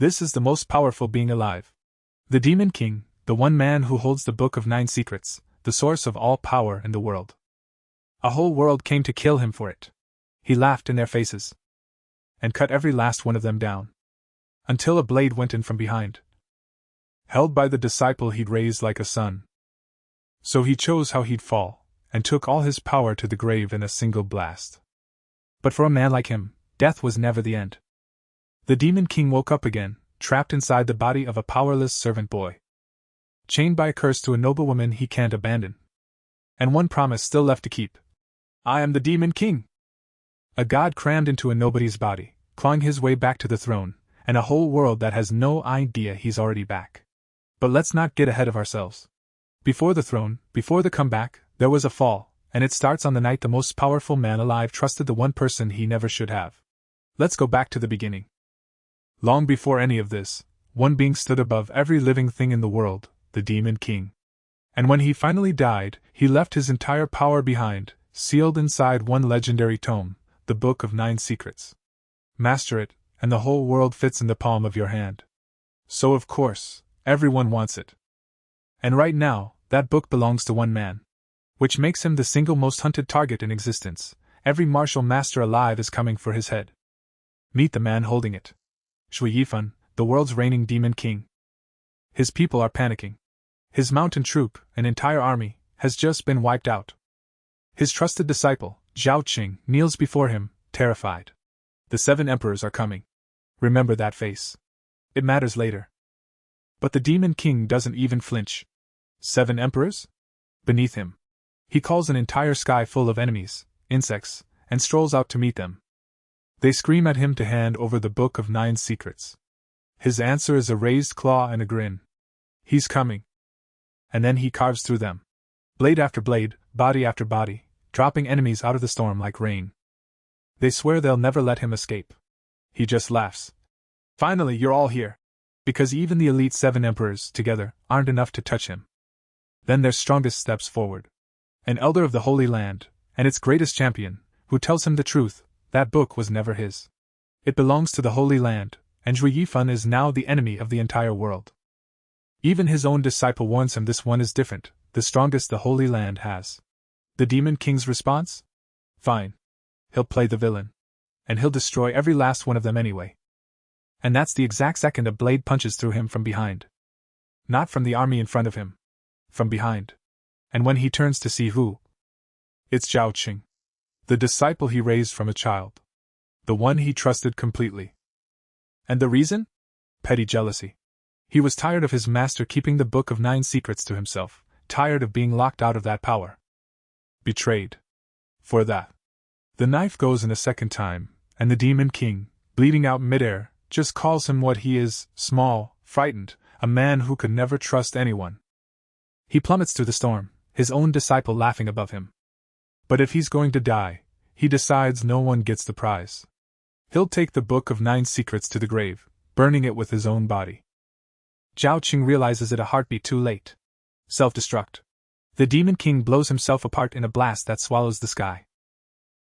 This is the most powerful being alive. The Demon King, the one man who holds the Book of 9 Secrets, the source of all power in the world. A whole world came to kill him for it. He laughed in their faces and cut every last one of them down, until a blade went in from behind, held by the disciple he'd raised like a son. So he chose how he'd fall, and took all his power to the grave in a single blast. But for a man like him, death was never the end. The Demon King woke up again, trapped inside the body of a powerless servant boy, chained by a curse to a noblewoman he can't abandon. And one promise still left to keep. I am the Demon King! A god crammed into a nobody's body, clawing his way back to the throne, and a whole world that has no idea he's already back. But let's not get ahead of ourselves. Before the throne, before the comeback, there was a fall, and it starts on the night the most powerful man alive trusted the one person he never should have. Let's go back to the beginning. Long before any of this, one being stood above every living thing in the world, the Demon King. And when he finally died, he left his entire power behind, sealed inside one legendary tome, the Book of 9 Secrets. Master it, and the whole world fits in the palm of your hand. So of course, everyone wants it. And right now, that book belongs to one man, which makes him the single most hunted target in existence. Every martial master alive is coming for his head. Meet the man holding it. Shui Yifan, the world's reigning Demon King. His people are panicking. His mountain troop, an entire army, has just been wiped out. His trusted disciple, Zhao Qing, kneels before him, terrified. The 7 emperors are coming. Remember that face. It matters later. But the Demon King doesn't even flinch. 7 emperors? Beneath him. He calls an entire sky full of enemies, insects, and strolls out to meet them. They scream at him to hand over the Book of 9 Secrets. His answer is a raised claw and a grin. He's coming. And then he carves through them. Blade after blade, body after body, dropping enemies out of the storm like rain. They swear they'll never let him escape. He just laughs. Finally, you're all here. Because even the elite 7 emperors, together, aren't enough to touch him. Then their strongest steps forward. An elder of the Holy Land, and its greatest champion, who tells him the truth. That book was never his. It belongs to the Holy Land, and Zhui Yifan is now the enemy of the entire world. Even his own disciple warns him this one is different, the strongest the Holy Land has. The Demon King's response? Fine. He'll play the villain. And he'll destroy every last one of them anyway. And that's the exact second a blade punches through him from behind. Not from the army in front of him. From behind. And when he turns to see who? It's Zhao Qing. The disciple he raised from a child. The one he trusted completely. And the reason? Petty jealousy. He was tired of his master keeping the Book of 9 Secrets to himself, tired of being locked out of that power. Betrayed. For that. The knife goes in a second time, and the Demon King, bleeding out midair, just calls him what he is, small, frightened, a man who could never trust anyone. He plummets through the storm, his own disciple laughing above him. But if he's going to die, he decides no one gets the prize. He'll take the Book of 9 Secrets to the grave, burning it with his own body. Zhao Qing realizes it a heartbeat too late. Self-destruct. The Demon King blows himself apart in a blast that swallows the sky.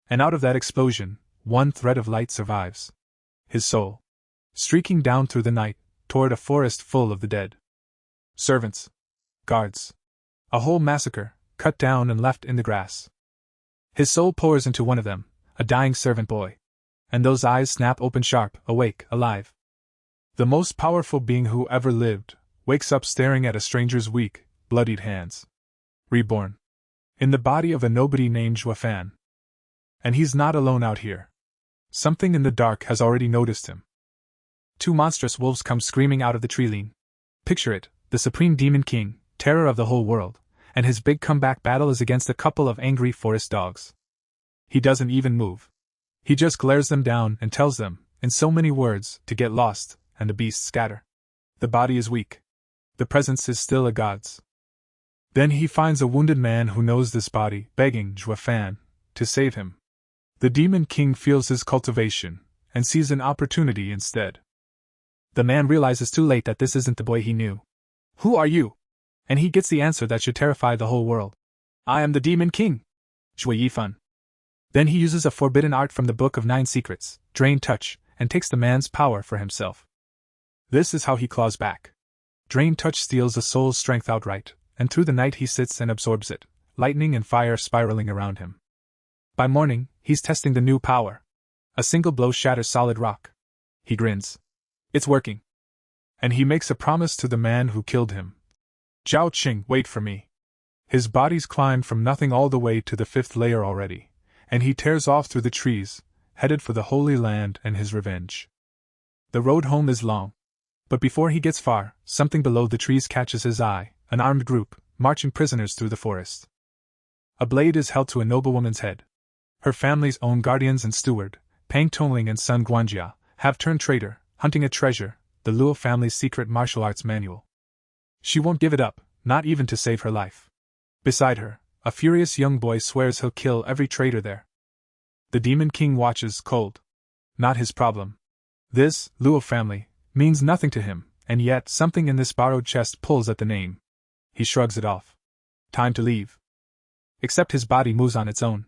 And out of that explosion, one thread of light survives. His soul. Streaking down through the night, toward a forest full of the dead. Servants. Guards. A whole massacre, cut down and left in the grass. His soul pours into one of them, a dying servant boy. And those eyes snap open sharp, awake, alive. The most powerful being who ever lived, wakes up staring at a stranger's weak, bloodied hands. Reborn. In the body of a nobody named Zhuafan. And he's not alone out here. Something in the dark has already noticed him. 2 monstrous wolves come screaming out of the tree-line. Picture it, the Supreme Demon King, terror of the whole world, and his big comeback battle is against a couple of angry forest dogs. He doesn't even move. He just glares them down and tells them, in so many words, to get lost, and the beasts scatter. The body is weak. The presence is still a god's. Then he finds a wounded man who knows this body, begging Zhuafan to save him. The Demon King feels his cultivation, and sees an opportunity instead. The man realizes too late that this isn't the boy he knew. Who are you? And he gets the answer that should terrify the whole world. I am the Demon King. Shui Yifan. Then he uses a forbidden art from the Book of 9 Secrets, Drain Touch, and takes the man's power for himself. This is how he claws back. Drain Touch steals a soul's strength outright, and through the night he sits and absorbs it, lightning and fire spiraling around him. By morning, he's testing the new power. A single blow shatters solid rock. He grins. It's working. And he makes a promise to the man who killed him. Zhao Qing, wait for me. His body's climbed from nothing all the way to the 5th layer already, and he tears off through the trees, headed for the Holy Land and his revenge. The road home is long. But before he gets far, something below the trees catches his eye, an armed group, marching prisoners through the forest. A blade is held to a noblewoman's head. Her family's own guardians and steward, Pang Tongling and Sun Guanjia, have turned traitor, hunting a treasure, the Luo family's secret martial arts manual. She won't give it up, not even to save her life. Beside her, a furious young boy swears he'll kill every traitor there. The Demon King watches, cold. Not his problem. This, Luo family, means nothing to him, and yet something in this borrowed chest pulls at the name. He shrugs it off. Time to leave. Except his body moves on its own.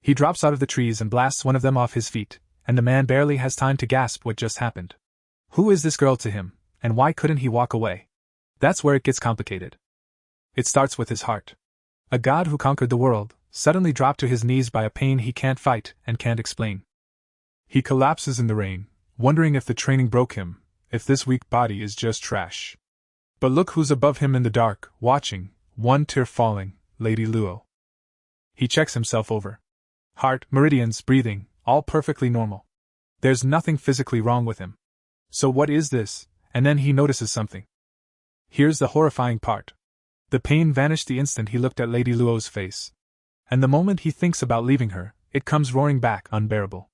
He drops out of the trees and blasts one of them off his feet, and the man barely has time to gasp what just happened. Who is this girl to him, and why couldn't he walk away? That's where it gets complicated. It starts with his heart. A god who conquered the world, suddenly dropped to his knees by a pain he can't fight and can't explain. He collapses in the rain, wondering if the training broke him, if this weak body is just trash. But look who's above him in the dark, watching, one tear falling, Lady Luo. He checks himself over. Heart, meridians, breathing, all perfectly normal. There's nothing physically wrong with him. So what is this? And then he notices something. Here's the horrifying part. The pain vanished the instant he looked at Lady Luo's face. And the moment he thinks about leaving her, it comes roaring back, unbearable.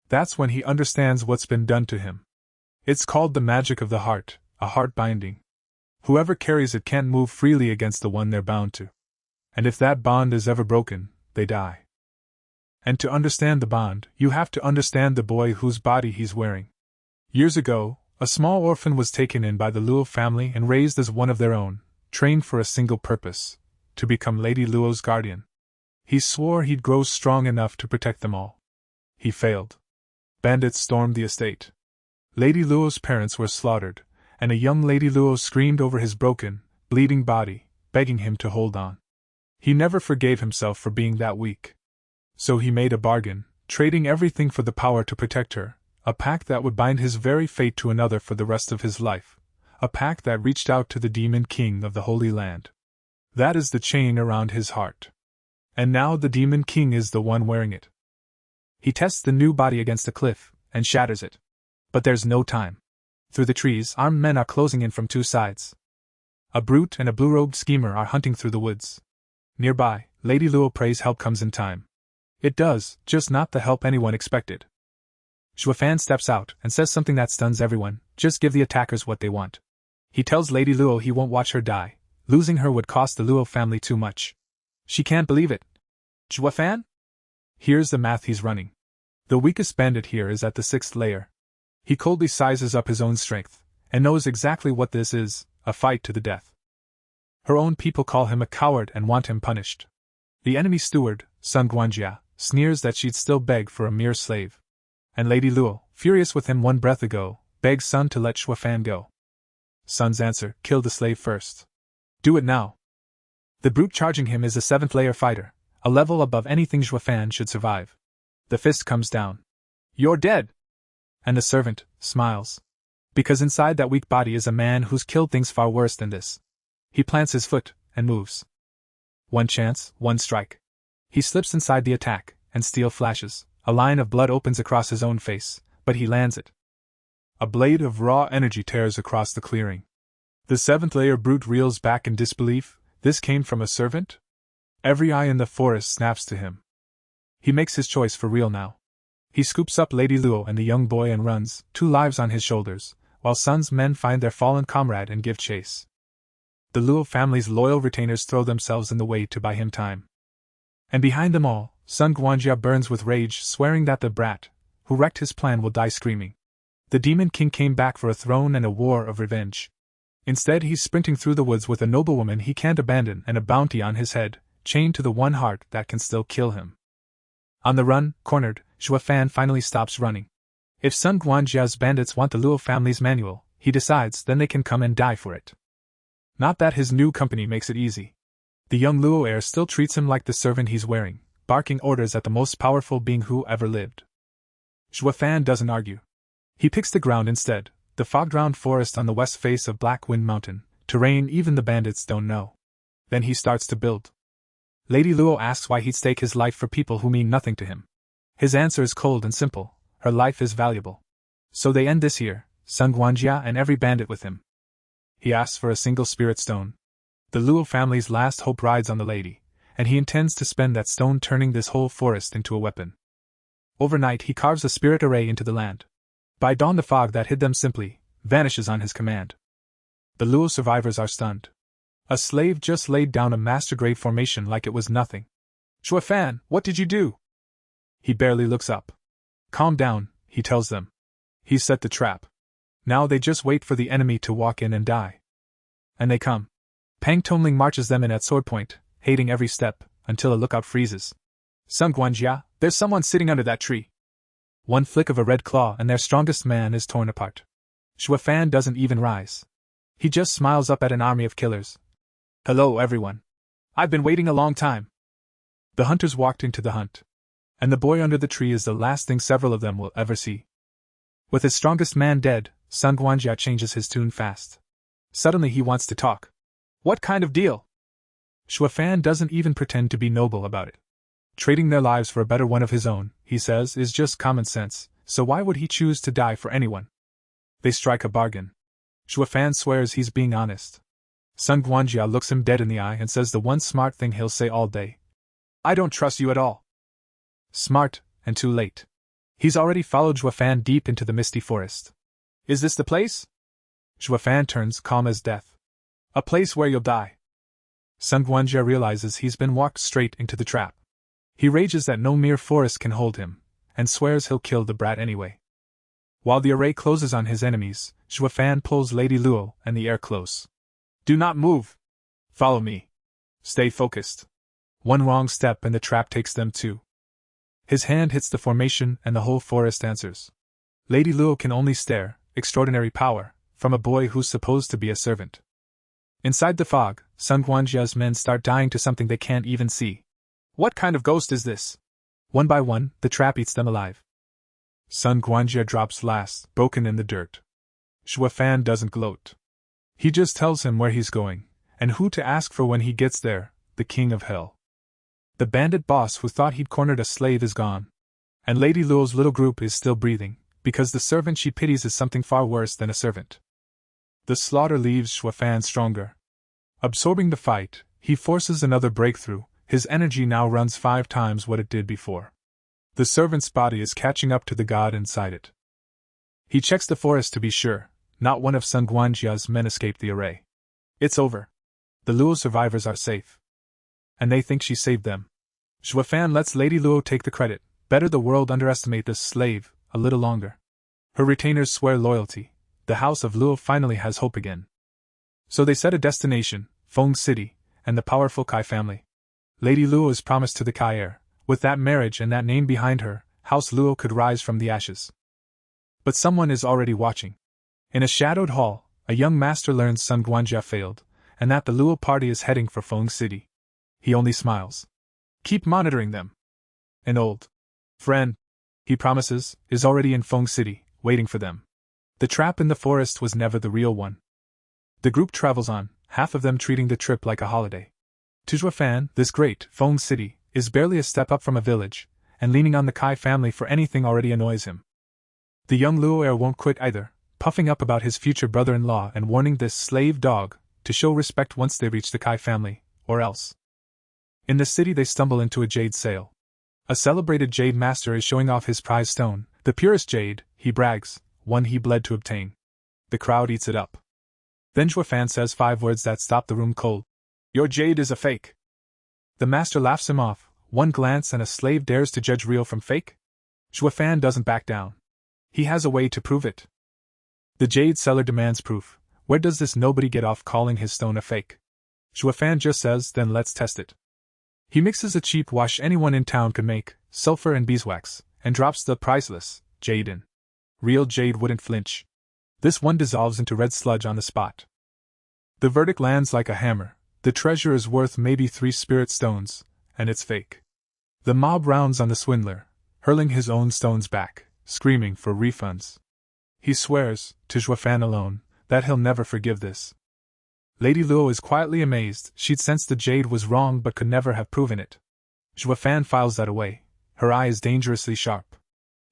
That's when he understands what's been done to him. It's called the magic of the heart, a heart binding. Whoever carries it can't move freely against the one they're bound to. And if that bond is ever broken, they die. And to understand the bond, you have to understand the boy whose body he's wearing. Years ago, a small orphan was taken in by the Luo family and raised as one of their own, trained for a single purpose, to become Lady Luo's guardian. He swore he'd grow strong enough to protect them all. He failed. Bandits stormed the estate. Lady Luo's parents were slaughtered, and a young Lady Luo screamed over his broken, bleeding body, begging him to hold on. He never forgave himself for being that weak. So he made a bargain, trading everything for the power to protect her, a pact that would bind his very fate to another for the rest of his life, a pact that reached out to the Demon King of the Holy Land. That is the chain around his heart. And now the Demon King is the one wearing it. He tests the new body against a cliff, and shatters it. But there's no time. Through the trees, armed men are closing in from two sides. A brute and a blue-robed schemer are hunting through the woods. Nearby, Lady Luo prays help comes in time. It does, just not the help anyone expected. Xuefan steps out and says something that stuns everyone, just give the attackers what they want. He tells Lady Luo he won't watch her die, losing her would cost the Luo family too much. She can't believe it. Xuefan? Here's the math he's running. The weakest bandit here is at the 6th layer. He coldly sizes up his own strength, and knows exactly what this is, a fight to the death. Her own people call him a coward and want him punished. The enemy steward, Sun Guanjia, sneers that she'd still beg for a mere slave. And Lady Luo, furious with him one breath ago, begs Sun to let Xuefan go. Sun's answer, kill the slave first. Do it now. The brute charging him is a 7th layer fighter, a level above anything Xuefan should survive. The fist comes down. You're dead! And the servant smiles. Because inside that weak body is a man who's killed things far worse than this. He plants his foot, and moves. One chance, one strike. He slips inside the attack, and steel flashes. A line of blood opens across his own face, but he lands it. A blade of raw energy tears across the clearing. The 7th layer brute reels back in disbelief. This came from a servant? Every eye in the forest snaps to him. He makes his choice for real now. He scoops up Lady Luo and the young boy and runs, 2 lives on his shoulders, while Sun's men find their fallen comrade and give chase. The Luo family's loyal retainers throw themselves in the way to buy him time. And behind them all, Sun Guanjia burns with rage, swearing that the brat, who wrecked his plan, will die screaming. The Demon King came back for a throne and a war of revenge. Instead he's sprinting through the woods with a noblewoman he can't abandon and a bounty on his head, chained to the one heart that can still kill him. On the run, cornered, Xuefan finally stops running. If Sun Guanjia's bandits want the Luo family's manual, he decides, then they can come and die for it. Not that his new company makes it easy. The young Luo heir still treats him like the servant he's wearing, barking orders at the most powerful being who ever lived. Zhuofan doesn't argue. He picks the ground instead, the fog-drowned forest on the west face of Black Wind Mountain, terrain even the bandits don't know. Then he starts to build. Lady Luo asks why he'd stake his life for people who mean nothing to him. His answer is cold and simple: her life is valuable. So they end this here, Sun Guanjia and every bandit with him. He asks for a single spirit stone. The Luo family's last hope rides on the lady, and he intends to spend that stone turning this whole forest into a weapon. Overnight he carves a spirit array into the land. By dawn the fog that hid them simply vanishes on his command. The Luo survivors are stunned. A slave just laid down a master grave formation like it was nothing. Zhuofan, what did you do? He barely looks up. Calm down, he tells them. He's set the trap. Now they just wait for the enemy to walk in and die. And they come. Pang Tongling marches them in at sword point, hating every step, until a lookout freezes. Sun Guanjia, there's someone sitting under that tree. One flick of a red claw and their strongest man is torn apart. Zhuofan doesn't even rise. He just smiles up at an army of killers. Hello everyone. I've been waiting a long time. The hunters walked into the hunt. And the boy under the tree is the last thing several of them will ever see. With his strongest man dead, Sun Guanjia changes his tune fast. Suddenly he wants to talk. What kind of deal? Zhuofan doesn't even pretend to be noble about it. Trading their lives for a better one of his own, he says, is just common sense, so why would he choose to die for anyone? They strike a bargain. Zhuofan swears he's being honest. Sun Guanjia looks him dead in the eye and says the one smart thing he'll say all day. I don't trust you at all. Smart, and too late. He's already followed Zhuofan deep into the misty forest. Is this the place? Zhuofan turns calm as death. A place where you'll die. Sun Guanjia realizes he's been walked straight into the trap. He rages that no mere forest can hold him, and swears he'll kill the brat anyway. While the array closes on his enemies, Zhuofan pulls Lady Luo and the heir close. Do not move. Follow me. Stay focused. One wrong step and the trap takes them too. His hand hits the formation and the whole forest answers. Lady Luo can only stare, extraordinary power, from a boy who's supposed to be a servant. Inside the fog, Sun Guanjia's men start dying to something they can't even see. What kind of ghost is this? One by one, the trap eats them alive. Sun Guanjia drops last, broken in the dirt. Zhuofan doesn't gloat. He just tells him where he's going, and who to ask for when he gets there, the king of hell. The bandit boss who thought he'd cornered a slave is gone. And Lady Luo's little group is still breathing, because the servant she pities is something far worse than a servant. The slaughter leaves Zhuofan stronger. Absorbing the fight, he forces another breakthrough. His energy now runs 5 times what it did before. The servant's body is catching up to the god inside it. He checks the forest to be sure, not one of Sun Guanjia's men escaped the array. It's over. The Luo survivors are safe. And they think she saved them. Zhuofan lets Lady Luo take the credit. Better the world underestimate this slave a little longer. Her retainers swear loyalty. The house of Luo finally has hope again. So they set a destination, Feng City, and the powerful Kai family. Lady Luo is promised to the Kai heir. With that marriage and that name behind her, House Luo could rise from the ashes. But someone is already watching. In a shadowed hall, a young master learns Sun Guanjia failed, and that the Luo party is heading for Feng City. He only smiles. Keep monitoring them. An old friend, he promises, is already in Feng City, waiting for them. The trap in the forest was never the real one. The group travels on, half of them treating the trip like a holiday. To Zhuofan, this great Feng City is barely a step up from a village, and leaning on the Kai family for anything already annoys him. The young Luo heir won't quit either, puffing up about his future brother-in-law and warning this slave dog to show respect once they reach the Kai family, or else. In the city they stumble into a jade sale. A celebrated jade master is showing off his prize stone, the purest jade, he brags, one he bled to obtain. The crowd eats it up. Then Zhuofan says 5 words that stop the room cold. Your jade is a fake. The master laughs him off. One glance and a slave dares to judge real from fake? Zhuofan doesn't back down. He has a way to prove it. The jade seller demands proof. Where does this nobody get off calling his stone a fake? Zhuofan just says, then let's test it. He mixes a cheap wash anyone in town could make, sulfur and beeswax, and drops the priceless jade in. Real jade wouldn't flinch. This one dissolves into red sludge on the spot. The verdict lands like a hammer. The treasure is worth maybe 3 spirit stones, and it's fake. The mob rounds on the swindler, hurling his own stones back, screaming for refunds. He swears, to Xuefan alone, that he'll never forgive this. Lady Luo is quietly amazed. She'd sensed the jade was wrong but could never have proven it. Xuefan files that away. Her eye is dangerously sharp.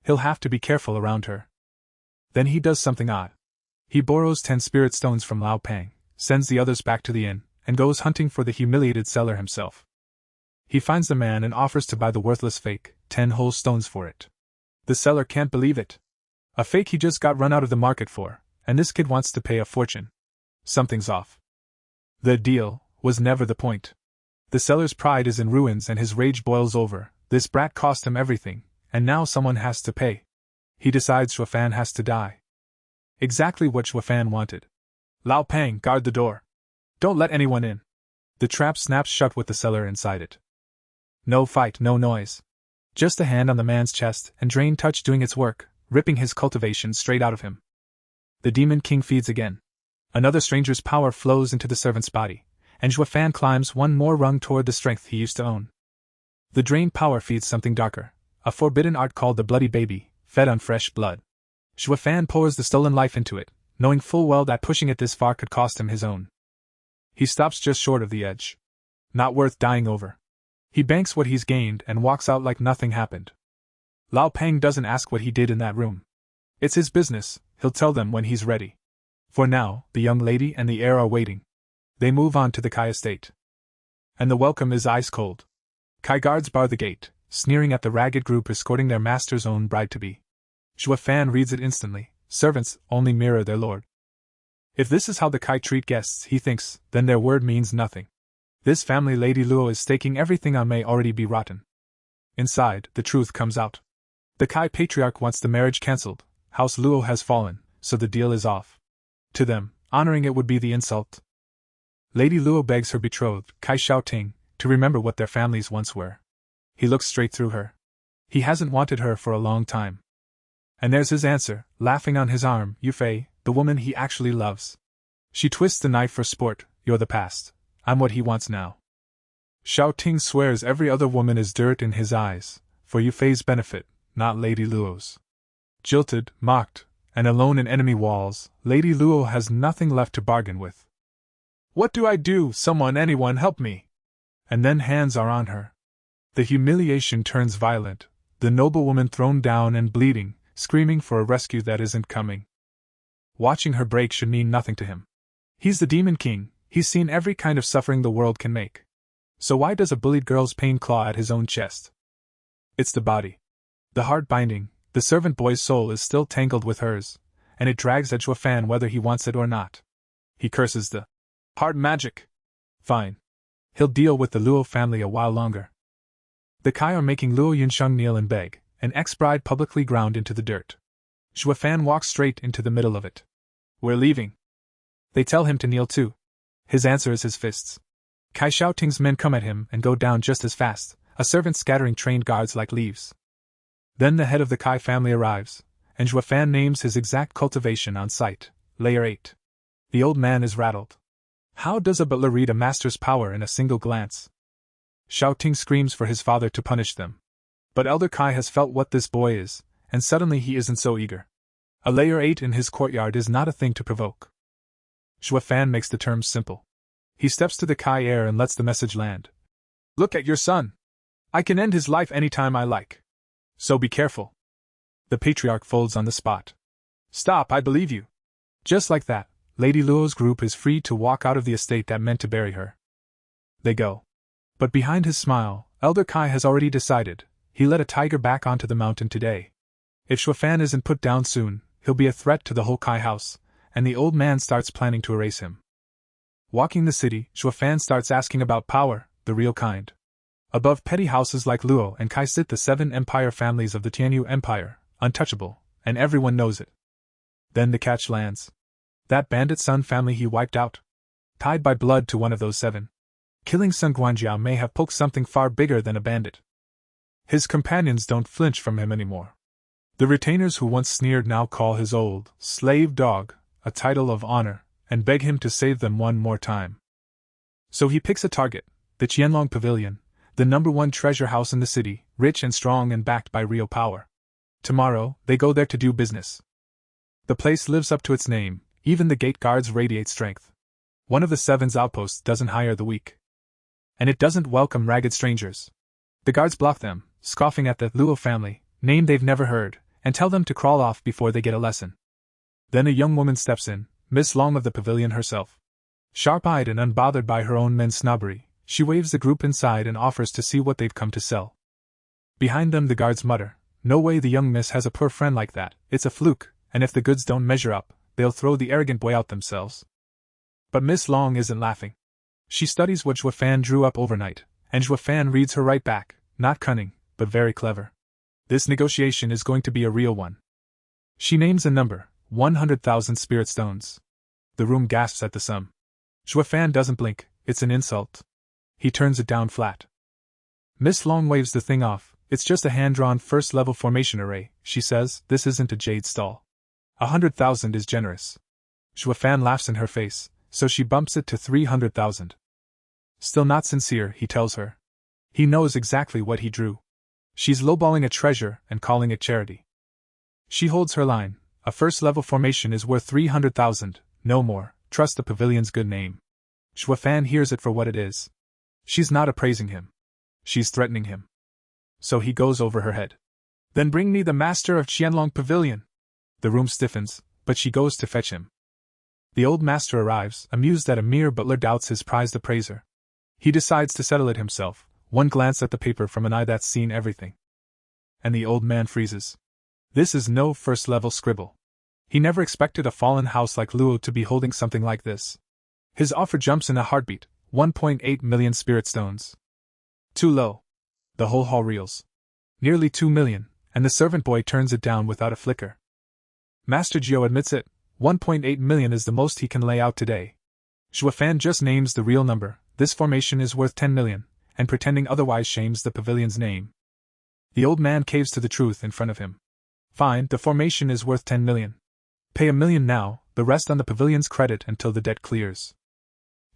He'll have to be careful around her. Then he does something odd. He borrows 10 spirit stones from Lao Pang, sends the others back to the inn, and goes hunting for the humiliated seller himself. He finds the man and offers to buy the worthless fake, 10 whole stones for it. The seller can't believe it. A fake he just got run out of the market for, and this kid wants to pay a fortune. Something's off. The deal was never the point. The seller's pride is in ruins and his rage boils over. This brat cost him everything, and now someone has to pay. He decides Xuefan has to die. Exactly what Xuefan wanted. Lao Pang, guard the door. Don't let anyone in. The trap snaps shut with the seller inside it. No fight, no noise. Just a hand on the man's chest and drain touch doing its work, ripping his cultivation straight out of him. The Demon King feeds again. Another stranger's power flows into the servant's body, and Xuefan climbs one more rung toward the strength he used to own. The drained power feeds something darker, a forbidden art called the Bloody Baby, fed on fresh blood. Xuefan pours the stolen life into it, knowing full well that pushing it this far could cost him his own. He stops just short of the edge. Not worth dying over. He banks what he's gained and walks out like nothing happened. Lao Pang doesn't ask what he did in that room. It's his business, he'll tell them when he's ready. For now, the young lady and the heir are waiting. They move on to the Kai estate. And the welcome is ice cold. Kai guards bar the gate, sneering at the ragged group escorting their master's own bride-to-be. Xuefan reads it instantly. Servants only mirror their lord. If this is how the Kai treat guests, he thinks, then their word means nothing. This family Lady Luo is staking everything on may already be rotten. Inside, the truth comes out. The Kai patriarch wants the marriage cancelled. House Luo has fallen, so the deal is off. To them, honoring it would be the insult. Lady Luo begs her betrothed, Kai Xiaoting, to remember what their families once were. He looks straight through her. He hasn't wanted her for a long time. And there's his answer, laughing on his arm, Yufei, the woman he actually loves. She twists the knife for sport. You're the past. I'm what he wants now. Xiaoting swears every other woman is dirt in his eyes, for Yufei's benefit, not Lady Luo's. Jilted, mocked, and alone in enemy walls, Lady Luo has nothing left to bargain with. What do I do? Someone, anyone, help me! And then hands are on her. The humiliation turns violent, the noblewoman thrown down and bleeding, screaming for a rescue that isn't coming. Watching her break should mean nothing to him. He's the Demon King, he's seen every kind of suffering the world can make. So why does a bullied girl's pain claw at his own chest? It's the body. The heart binding, the servant boy's soul is still tangled with hers, and it drags at Xuefan whether he wants it or not. He curses the heart magic. Fine. He'll deal with the Luo family a while longer. The Kai are making Luo Yunsheng kneel and beg, an ex-bride publicly ground into the dirt. Xuefan walks straight into the middle of it. We're leaving. They tell him to kneel too. His answer is his fists. Kai Xiaoting's men come at him and go down just as fast, a servant scattering trained guards like leaves. Then the head of the Kai family arrives, and Xuefan names his exact cultivation on sight, Layer 8. The old man is rattled. How does a butler read a master's power in a single glance? Xiaoting screams for his father to punish them. But Elder Kai has felt what this boy is, and suddenly he isn't so eager. A Layer 8 in his courtyard is not a thing to provoke. Xuefan makes the terms simple. He steps to the Kai heir and lets the message land. Look at your son. I can end his life anytime I like. So be careful. The patriarch folds on the spot. Stop, I believe you. Just like that, Lady Luo's group is free to walk out of the estate that meant to bury her. They go. But behind his smile, Elder Kai has already decided. He led a tiger back onto the mountain today. If Xuefan isn't put down soon, he'll be a threat to the whole Kai house, and the old man starts planning to erase him. Walking the city, Xuefan starts asking about power, the real kind. Above petty houses like Luo and Kai sit the 7 empire families of the Tianyu Empire, untouchable, and everyone knows it. Then the catch lands. That bandit Sun family he wiped out. Tied by blood to one of those 7. Killing Sun Guanjiao may have poked something far bigger than a bandit. His companions don't flinch from him anymore. The retainers who once sneered now call his old slave dog a title of honor and beg him to save them one more time. So he picks a target, the Qianlong Pavilion, the #1 treasure house in the city, rich and strong and backed by real power. Tomorrow, they go there to do business. The place lives up to its name, even the gate guards radiate strength. One of the 7's outposts doesn't hire the weak. And it doesn't welcome ragged strangers. The guards block them, scoffing at the Luo family, name they've never heard, and tell them to crawl off before they get a lesson. Then a young woman steps in, Miss Long of the pavilion herself. Sharp-eyed and unbothered by her own men's snobbery, she waves the group inside and offers to see what they've come to sell. Behind them the guards mutter, "No way the young miss has a poor friend like that, it's a fluke, and if the goods don't measure up, they'll throw the arrogant boy out themselves." But Miss Long isn't laughing. She studies what Zhuo Fan drew up overnight, and Zhuo Fan reads her right back, not cunning, but very clever. This negotiation is going to be a real one. She names a number, 100,000 spirit stones. The room gasps at the sum. Zhuo Fan doesn't blink, it's an insult. He turns it down flat. Miss Long waves the thing off, it's just a hand-drawn first-level formation array, she says, this isn't a jade stall. 100,000 is generous. Zhuo Fan laughs in her face, so she bumps it to 300,000. Still not sincere, he tells her. He knows exactly what he drew. She's lowballing a treasure and calling it charity. She holds her line, a first-level formation is worth 300,000, no more, trust the pavilion's good name. Zhuo Fan hears it for what it is. She's not appraising him. She's threatening him. So he goes over her head. Then bring me the master of Qianlong Pavilion. The room stiffens, but she goes to fetch him. The old master arrives, amused that a mere butler doubts his prized appraiser. He decides to settle it himself, one glance at the paper from an eye that's seen everything. And the old man freezes. This is no first-level scribble. He never expected a fallen house like Luo to be holding something like this. His offer jumps in a heartbeat, 1.8 million spirit stones. Too low. The whole hall reels. Nearly 2 million, and the servant boy turns it down without a flicker. Master Jiao admits it, 1.8 million is the most he can lay out today. Zhuo Fan just names the real number, this formation is worth 10 million, and pretending otherwise shames the pavilion's name. The old man caves to the truth in front of him. Fine, the formation is worth 10 million. Pay 1 million now, the rest on the pavilion's credit until the debt clears.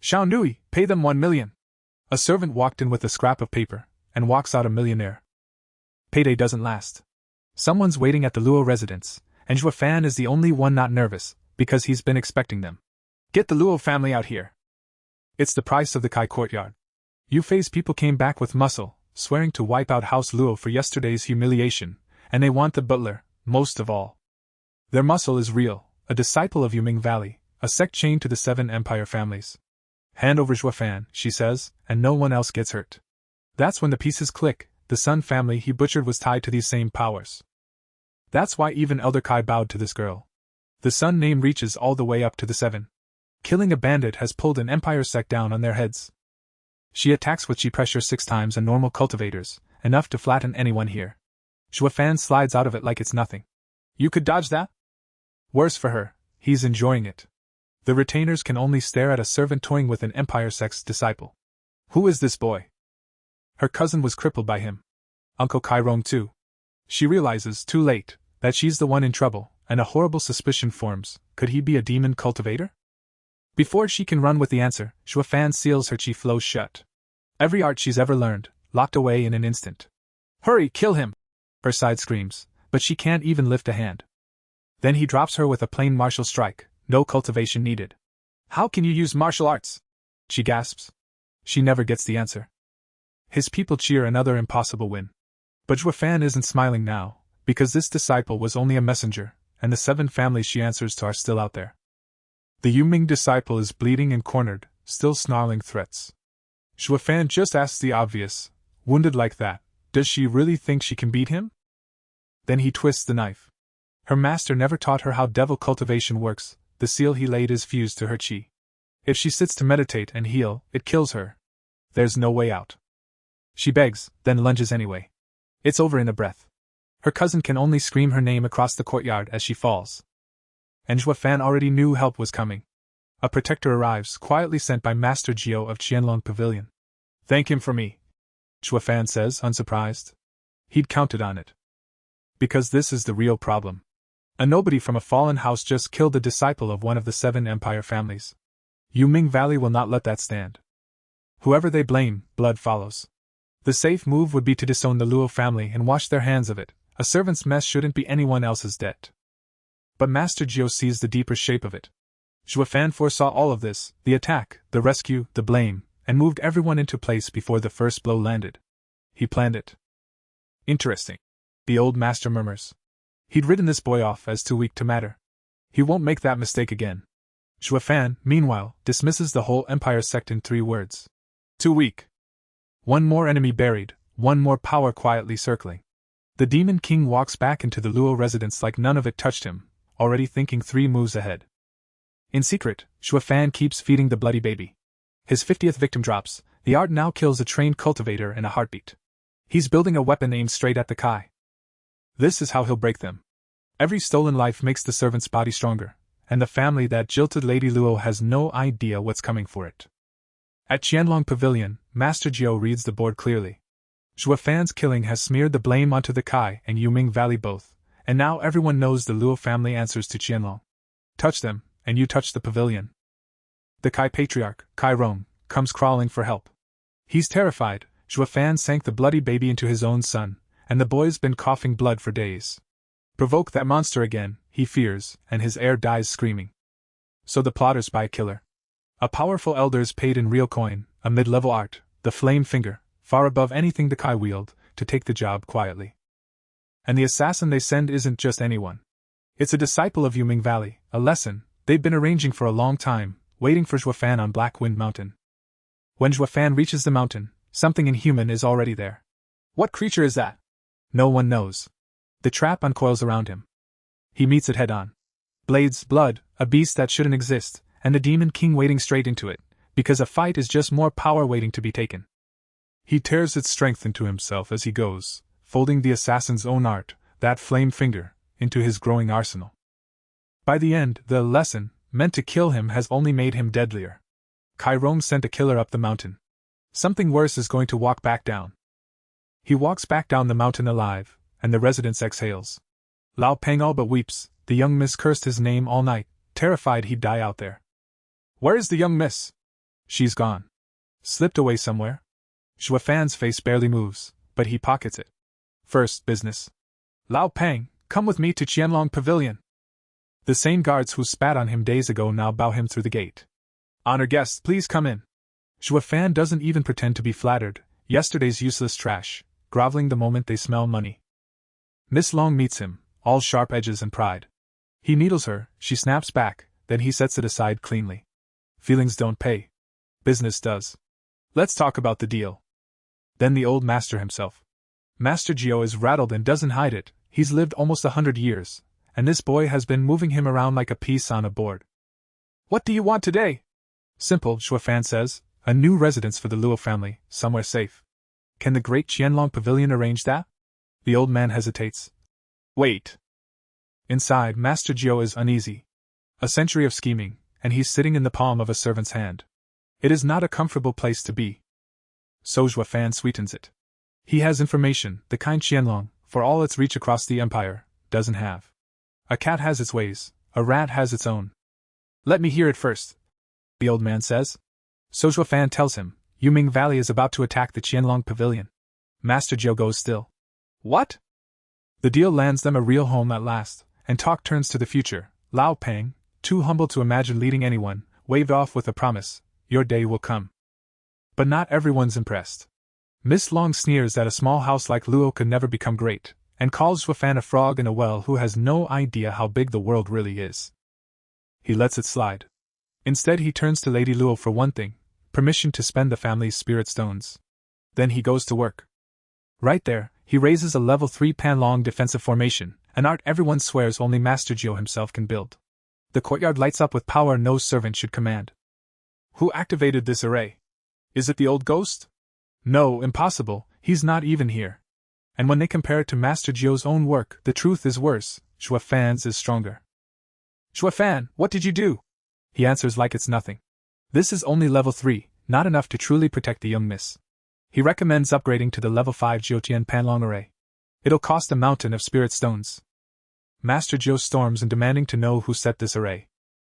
Xiao Nui, pay them 1 million. A servant walked in with a scrap of paper, and walks out a millionaire. Payday doesn't last. Someone's waiting at the Luo residence, and Zhuo Fan is the only one not nervous, because he's been expecting them. Get the Luo family out here. It's the price of the Kai courtyard. Yufei's people came back with muscle, swearing to wipe out House Luo for yesterday's humiliation, and they want the butler, most of all. Their muscle is real, a disciple of Yuming Valley, a sect chained to the 7 empire families. Hand over Zhuo Fan, she says, and no one else gets hurt. That's when the pieces click, the Sun family he butchered was tied to these same powers. That's why even Elder Kai bowed to this girl. The Sun name reaches all the way up to the 7. Killing a bandit has pulled an empire sect down on their heads. She attacks with chi pressure 6 times a normal cultivators, enough to flatten anyone here. Zhuo Fan slides out of it like it's nothing. You could dodge that? Worse for her, he's enjoying it. The retainers can only stare at a servant toying with an empire sect's disciple. Who is this boy? Her cousin was crippled by him. Uncle Kai roamed too. She realizes, too late, that she's the one in trouble, and a horrible suspicion forms, could he be a demon cultivator? Before she can run with the answer, Zhuo Fan seals her chi flow shut. Every art she's ever learned, locked away in an instant. Hurry, kill him! Her side screams, but she can't even lift a hand. Then he drops her with a plain martial strike, no cultivation needed. How can you use martial arts? She gasps. She never gets the answer. His people cheer another impossible win. But Zhuo Fan isn't smiling now, because this disciple was only a messenger, and the 7 families she answers to are still out there. The Yuming disciple is bleeding and cornered, still snarling threats. Zhuo Fan just asks the obvious, wounded like that, does she really think she can beat him? Then he twists the knife. Her master never taught her how devil cultivation works, the seal he laid is fused to her chi. If she sits to meditate and heal, it kills her. There's no way out. She begs, then lunges anyway. It's over in a breath. Her cousin can only scream her name across the courtyard as she falls. And Zhuo Fan already knew help was coming. A protector arrives, quietly sent by Master Jiao of Qianlong Pavilion. Thank him for me, Zhuo Fan says, unsurprised. He'd counted on it. Because this is the real problem. A nobody from a fallen house just killed a disciple of one of the 7 empire families. Yuming Valley will not let that stand. Whoever they blame, blood follows. The safe move would be to disown the Luo family and wash their hands of it. A servant's mess shouldn't be anyone else's debt. But Master Jiao sees the deeper shape of it. Zhuofan foresaw all of this, the attack, the rescue, the blame, and moved everyone into place before the first blow landed. He planned it. Interesting. The old master murmurs. He'd written this boy off as too weak to matter. He won't make that mistake again. Zhuofan, meanwhile, dismisses the whole empire sect in 3 words. Too weak. One more enemy buried, one more power quietly circling. The Demon King walks back into the Luo residence like none of it touched him, already thinking 3 moves ahead. In secret, Zhuofan keeps feeding the bloody baby. His 50th victim drops, the art now kills a trained cultivator in a heartbeat. He's building a weapon aimed straight at the Kai. This is how he'll break them. Every stolen life makes the servant's body stronger, and the family that jilted Lady Luo has no idea what's coming for it. At Qianlong Pavilion, Master Jiao reads the board clearly. Zhuofan's killing has smeared the blame onto the Kai and Yuming Valley both, and now everyone knows the Luo family answers to Qianlong. Touch them, and you touch the pavilion. The Kai patriarch, Kai Rong, comes crawling for help. He's terrified. Zhuofan sank the bloody baby into his own son, and the boy's been coughing blood for days. Provoke that monster again, he fears, and his heir dies screaming. So the plotters buy a killer. A powerful elder's paid in real coin, a mid-level art, the flame finger, far above anything the Kai wield, to take the job quietly. And the assassin they send isn't just anyone. It's a disciple of Yuming Valley, a lesson they've been arranging for a long time, waiting for Zhuofan on Black Wind Mountain. When Zhuofan reaches the mountain, something inhuman is already there. What creature is that? No one knows. The trap uncoils around him. He meets it head-on. Blades, blood, a beast that shouldn't exist, and the Demon King wading straight into it, because a fight is just more power waiting to be taken. He tears its strength into himself as he goes, folding the assassin's own art, that flame finger, into his growing arsenal. By the end, the lesson, meant to kill him, has only made him deadlier. Kai Rong sent a killer up the mountain. Something worse is going to walk back down. He walks back down the mountain alive, and the residence exhales. Lao Peng all but weeps. The young miss cursed his name all night, terrified he'd die out there. Where is the young miss? She's gone. Slipped away somewhere? Zhuofan's face barely moves, but he pockets it. First business. Lao Peng, come with me to Qianlong Pavilion. The same guards who spat on him days ago now bow him through the gate. Honor guests, please come in. Zhuofan doesn't even pretend to be flattered, yesterday's useless trash, groveling the moment they smell money. Miss Long meets him, all sharp edges and pride. He needles her, she snaps back, then he sets it aside cleanly. Feelings don't pay. Business does. Let's talk about the deal. Then the old master himself. Master Jiao is rattled and doesn't hide it. He's lived almost 100 years, and this boy has been moving him around like a piece on a board. What do you want today? Simple, Zhuofan says. A new residence for the Luo family, somewhere safe. Can the great Qianlong Pavilion arrange that? The old man hesitates. Wait. Inside, Master Jiao is uneasy. A century of scheming, and he's sitting in the palm of a servant's hand. It is not a comfortable place to be. So Zhuofan sweetens it. He has information the kind Qianlong, for all its reach across the empire, doesn't have. A cat has its ways, a rat has its own. Let me hear it first, the old man says. So Zhuofan tells him, Yuming Valley is about to attack the Qianlong Pavilion. Master Jiao goes still. What? The deal lands them a real home at last, and talk turns to the future. Lao Peng, too humble to imagine leading anyone, waved off with a promise, your day will come. But not everyone's impressed. Miss Long sneers that a small house like Luo could never become great, and calls Zhuofan a frog in a well who has no idea how big the world really is. He lets it slide. Instead he turns to Lady Luo for one thing, permission to spend the family's spirit stones. Then he goes to work. Right there, he raises a level 3 Panlong defensive formation, an art everyone swears only Master Jiao himself can build. The courtyard lights up with power no servant should command. Who activated this array? Is it the old ghost? No, impossible, he's not even here. And when they compare it to Master Jiao's own work, the truth is worse, Zhuofan's is stronger. Zhuofan, what did you do? He answers like it's nothing. This is only level 3, not enough to truly protect the young miss. He recommends upgrading to the level 5 Jiutian Panlong array. It'll cost a mountain of spirit stones. Master Joe storms in demanding to know who set this array.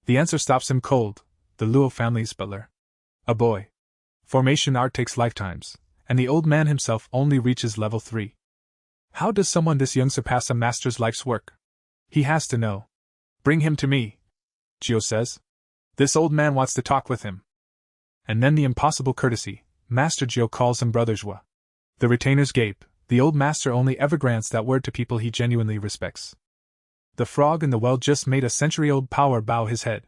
The answer stops him cold: the Luo family's butler. A boy. Formation art takes lifetimes, and the old man himself only reaches level 3. How does someone this young surpass a master's life's work? He has to know. Bring him to me, Gio says. This old man wants to talk with him. And then the impossible courtesy: Master Gio calls him Brother Joa. The retainers gape. The old master only ever grants that word to people he genuinely respects. The frog in the well just made a century-old power bow his head.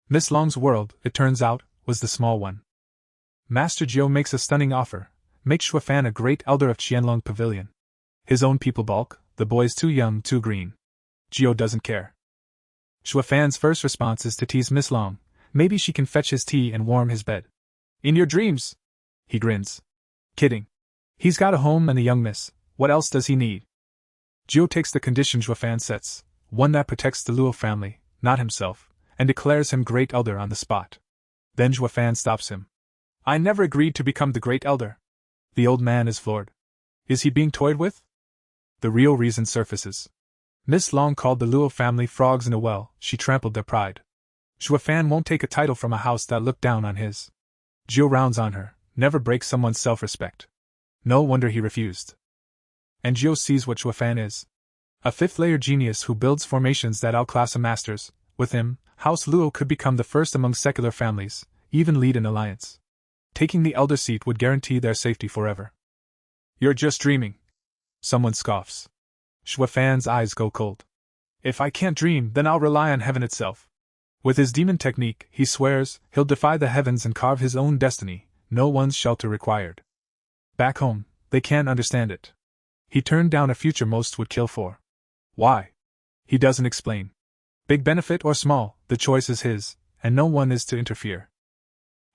Miss Long's world, it turns out, was the small one. Master Gio makes a stunning offer: make Shuafan a great elder of Qianlong Pavilion. His own people balk, the boy's too young, too green. Gio doesn't care. Shuafan's first response is to tease Miss Long. Maybe she can fetch his tea and warm his bed. In your dreams! He grins. Kidding. He's got a home and a young miss. What else does he need? Gio takes the condition Shuafan sets, one that protects the Luo family, not himself, and declares him great elder on the spot. Then Shuafan stops him. I never agreed to become the great elder. The old man is floored. Is he being toyed with? The real reason surfaces. Miss Long called the Luo family frogs in a well. She trampled their pride. Shuafan won't take a title from a house that looked down on his. Gio rounds on her: never break someone's self-respect. No wonder he refused. And Gio sees what Shuafan is. A fifth-layer genius who builds formations that outclass a master's. With him, House Luo could become the first among secular families, even lead an alliance. Taking the elder seat would guarantee their safety forever. You're just dreaming. Someone scoffs. Shuafan's eyes go cold. If I can't dream, then I'll rely on heaven itself. With his demon technique, he swears, he'll defy the heavens and carve his own destiny, no one's shelter required. Back home, they can't understand it. He turned down a future most would kill for. Why? He doesn't explain. Big benefit or small, the choice is his, and no one is to interfere.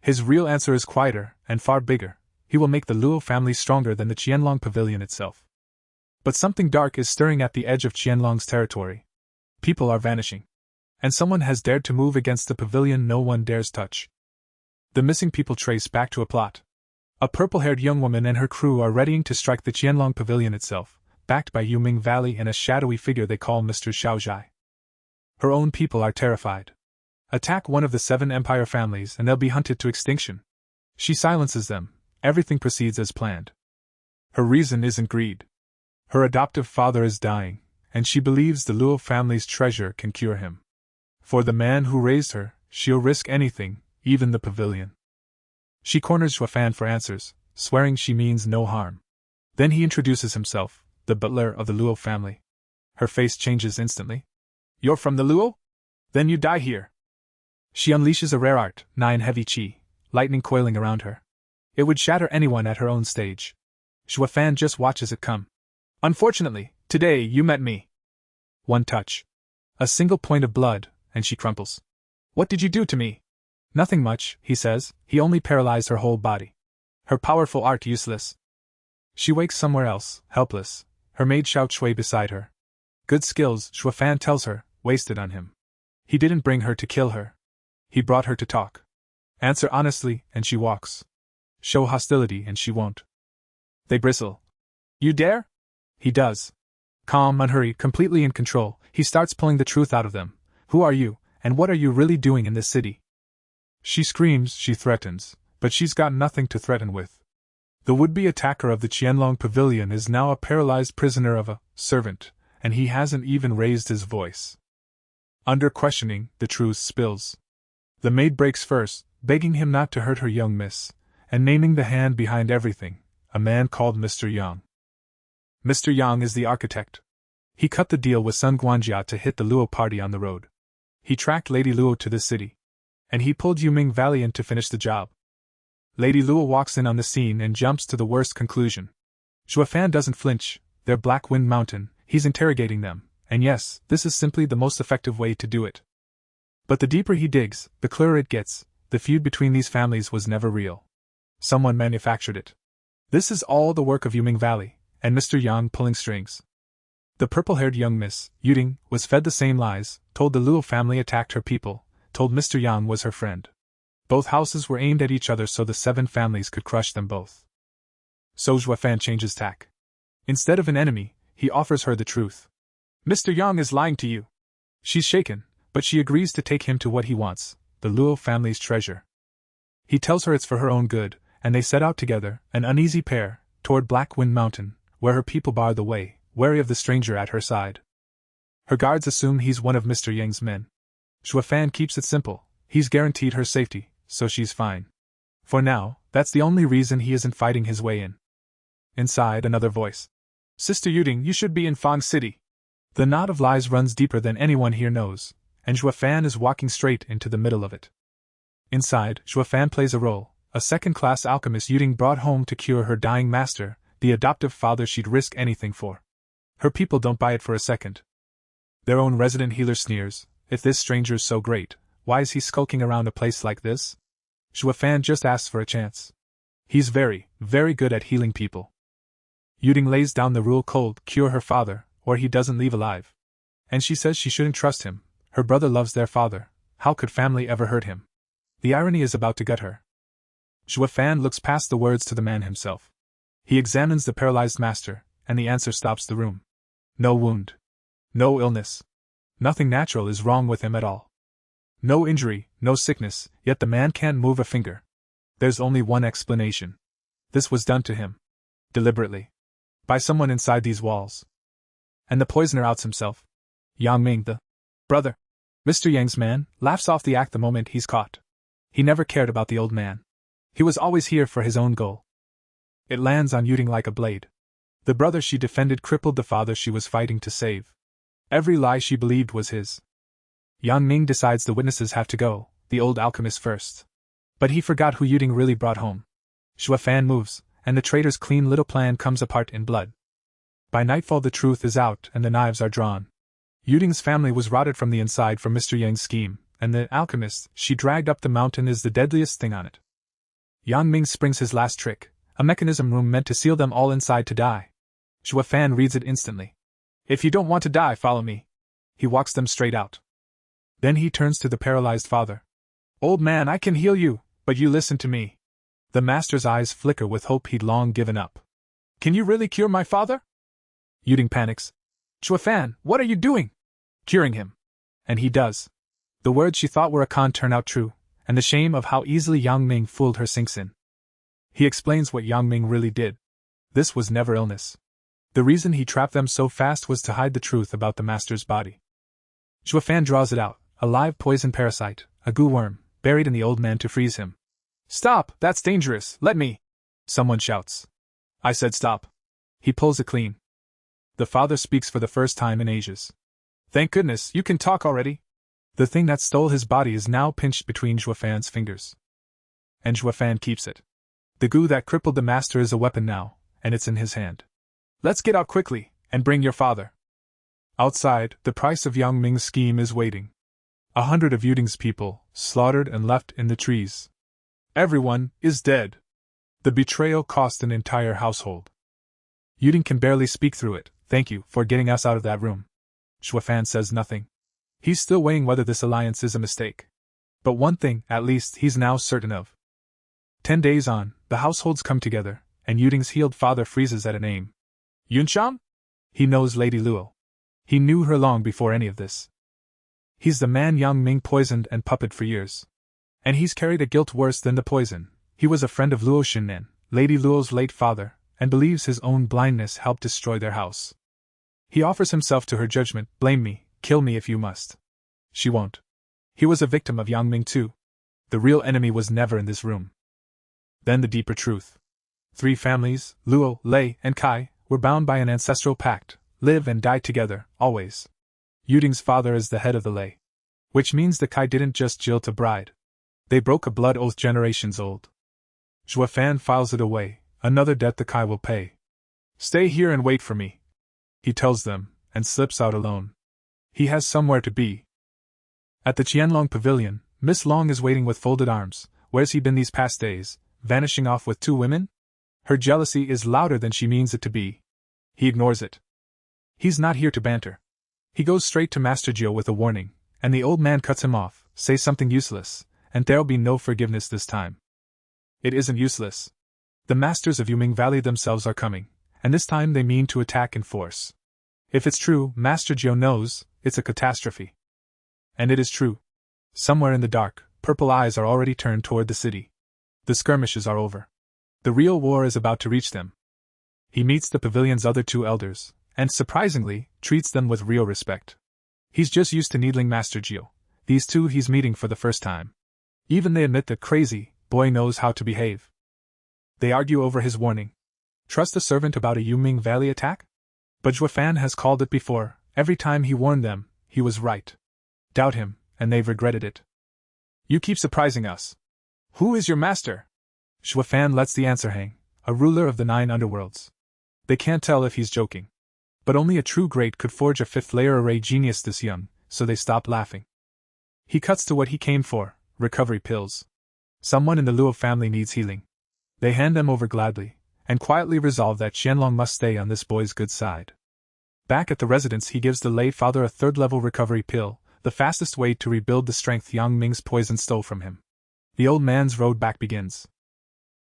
His real answer is quieter, and far bigger: he will make the Luo family stronger than the Qianlong Pavilion itself. But something dark is stirring at the edge of Qianlong's territory. People are vanishing. And someone has dared to move against the pavilion no one dares touch. The missing people trace back to a plot. A purple-haired young woman and her crew are readying to strike the Qianlong Pavilion itself, backed by Yuming Valley and a shadowy figure they call Mr. Xiaozhai. Her own people are terrified. Attack one of the 7 empire families and they'll be hunted to extinction. She silences them. Everything proceeds as planned. Her reason isn't greed. Her adoptive father is dying, and she believes the Luo family's treasure can cure him. For the man who raised her, she'll risk anything, even the pavilion. She corners Shuafan for answers, swearing she means no harm. Then he introduces himself, the butler of the Luo family. Her face changes instantly. You're from the Luo? Then you die here. She unleashes a rare art, 9 heavy chi, lightning coiling around her. It would shatter anyone at her own stage. Shuafan just watches it come. Unfortunately, today you met me. One touch. A single point of blood, and she crumples. What did you do to me? Nothing much, he says. He only paralyzed her whole body. Her powerful art useless. She wakes somewhere else, helpless, her maid Xiao Chui beside her. Good skills, Shuafan tells her, wasted on him. He didn't bring her to kill her. He brought her to talk. Answer honestly, and she walks. Show hostility, and she won't. They bristle. You dare? He does. Calm, unhurried, completely in control, he starts pulling the truth out of them. Who are you, and what are you really doing in this city? She screams, she threatens, but she's got nothing to threaten with. The would-be attacker of the Qianlong Pavilion is now a paralyzed prisoner of a servant, and he hasn't even raised his voice. Under questioning, the truth spills. The maid breaks first, begging him not to hurt her young miss, and naming the hand behind everything, a man called Mr. Yang. Mr. Yang is the architect. He cut the deal with Sun Guanjia to hit the Luo party on the road. He tracked Lady Luo to the city. And he pulled Yuming Valley in to finish the job. Lady Luo walks in on the scene and jumps to the worst conclusion. Shuafan doesn't flinch. They're Black Wind Mountain, he's interrogating them, and yes, this is simply the most effective way to do it. But the deeper he digs, the clearer it gets: the feud between these families was never real. Someone manufactured it. This is all the work of Yuming Valley, and Mr. Yang pulling strings. The purple-haired young miss, Yuding, was fed the same lies, told the Luo family attacked her people, told Mr. Yang was her friend. Both houses were aimed at each other so the 7 families could crush them both. So Shuafan changes tack. Instead of an enemy, he offers her the truth. Mr. Yang is lying to you. She's shaken, but she agrees to take him to what he wants, the Luo family's treasure. He tells her it's for her own good, and they set out together, an uneasy pair, toward Black Wind Mountain, where her people bar the way, wary of the stranger at her side. Her guards assume he's one of Mr. Yang's men. Xuefan keeps it simple, he's guaranteed her safety, so she's fine. For now, that's the only reason he isn't fighting his way in. Inside, another voice. Sister Yuding, you should be in Fang City. The knot of lies runs deeper than anyone here knows, and Xuefan is walking straight into the middle of it. Inside, Xuefan plays a role, a second-class alchemist Yuding brought home to cure her dying master, the adoptive father she'd risk anything for. Her people don't buy it for a second. Their own resident healer sneers, if this stranger's so great, why is he skulking around a place like this? Xuefan just asks for a chance. He's very, very good at healing people. Yuding lays down the rule cold, cure her father, or he doesn't leave alive. And she says she shouldn't trust him, her brother loves their father, how could family ever hurt him? The irony is about to gut her. Xuefan looks past the words to the man himself. He examines the paralyzed master, and the answer stops the room. No wound. No illness. Nothing natural is wrong with him at all. No injury, no sickness, yet the man can't move a finger. There's only one explanation. This was done to him. Deliberately. By someone inside these walls. And the poisoner outs himself. Yang Ming, the brother. Mr. Yang's man, laughs off the act the moment he's caught. He never cared about the old man. He was always here for his own goal. It lands on Yuding like a blade. The brother she defended crippled the father she was fighting to save. Every lie she believed was his. Yang Ming decides the witnesses have to go, the old alchemist first. But he forgot who Yuding really brought home. Xuefan moves, and the traitor's clean little plan comes apart in blood. By nightfall the truth is out and the knives are drawn. Yuding's family was rotted from the inside from Mr. Yang's scheme, and the alchemist she dragged up the mountain is the deadliest thing on it. Yang Ming springs his last trick, a mechanism room meant to seal them all inside to die. Xuefan reads it instantly. If you don't want to die, follow me. He walks them straight out. Then he turns to the paralyzed father. Old man, I can heal you, but you listen to me. The master's eyes flicker with hope he'd long given up. Can you really cure my father? Yuding panics. Xuefan, what are you doing? Curing him. And he does. The words she thought were a con turn out true, and the shame of how easily Yang Ming fooled her sinks in. He explains what Yang Ming really did. This was never illness. The reason he trapped them so fast was to hide the truth about the master's body. Xuefan draws it out, a live poison parasite, a goo worm, buried in the old man to freeze him. Stop, that's dangerous, let me! Someone shouts. I said stop. He pulls it clean. The father speaks for the first time in ages. Thank goodness, you can talk already. The thing that stole his body is now pinched between Xuefan's fingers. And Xuefan keeps it. The goo that crippled the master is a weapon now, and it's in his hand. Let's get out quickly, and bring your father. Outside, the price of Yang Ming's scheme is waiting. 100 of Yuding's people, slaughtered and left in the trees. Everyone is dead. The betrayal cost an entire household. Yuding can barely speak through it. Thank you for getting us out of that room. Xuefan says nothing. He's still weighing whether this alliance is a mistake. But one thing, at least, he's now certain of. 10 days on, the households come together, and Yuding's healed father freezes at a name. Yunshang? He knows Lady Luo. He knew her long before any of this. He's the man Yang Ming poisoned and puppet for years. And he's carried a guilt worse than the poison. He was a friend of Luo Xinren, Lady Luo's late father, and believes his own blindness helped destroy their house. He offers himself to her judgment, blame me, kill me if you must. She won't. He was a victim of Yang Ming too. The real enemy was never in this room. Then the deeper truth. 3 families, Luo, Lei, and Kai, were bound by an ancestral pact, live and die together, always. Yuding's father is the head of the Lei. Which means the Kai didn't just jilt a bride. They broke a blood oath generations old. Xuefan files it away, another debt the Kai will pay. Stay here and wait for me. He tells them, and slips out alone. He has somewhere to be. At the Qianlong Pavilion, Miss Long is waiting with folded arms. Where's he been these past days, vanishing off with 2 women? Her jealousy is louder than she means it to be. He ignores it. He's not here to banter. He goes straight to Master Jiu with a warning, and the old man cuts him off, say something useless, and there'll be no forgiveness this time. It isn't useless. The masters of Yuming Valley themselves are coming, and this time they mean to attack in force. If it's true, Master Gyo knows, it's a catastrophe. And it is true. Somewhere in the dark, purple eyes are already turned toward the city. The skirmishes are over. The real war is about to reach them. He meets the pavilion's other two elders, and surprisingly, treats them with real respect. He's just used to needling Master Gyo. These two he's meeting for the first time. Even they admit the crazy boy knows how to behave. They argue over his warning. Trust a servant about a Yuming Valley attack? But Zhuofan has called it before. Every time he warned them, he was right. Doubt him, and they've regretted it. You keep surprising us. Who is your master? Zhuofan lets the answer hang, a ruler of the 9 underworlds. They can't tell if he's joking. But only a true great could forge a 5th-layer array genius this young, so they stop laughing. He cuts to what he came for, recovery pills. Someone in the Luo family needs healing. They hand them over gladly, and quietly resolve that Qianlong must stay on this boy's good side. Back at the residence, he gives the lay father a 3rd-level recovery pill, the fastest way to rebuild the strength Yang Ming's poison stole from him. The old man's road back begins.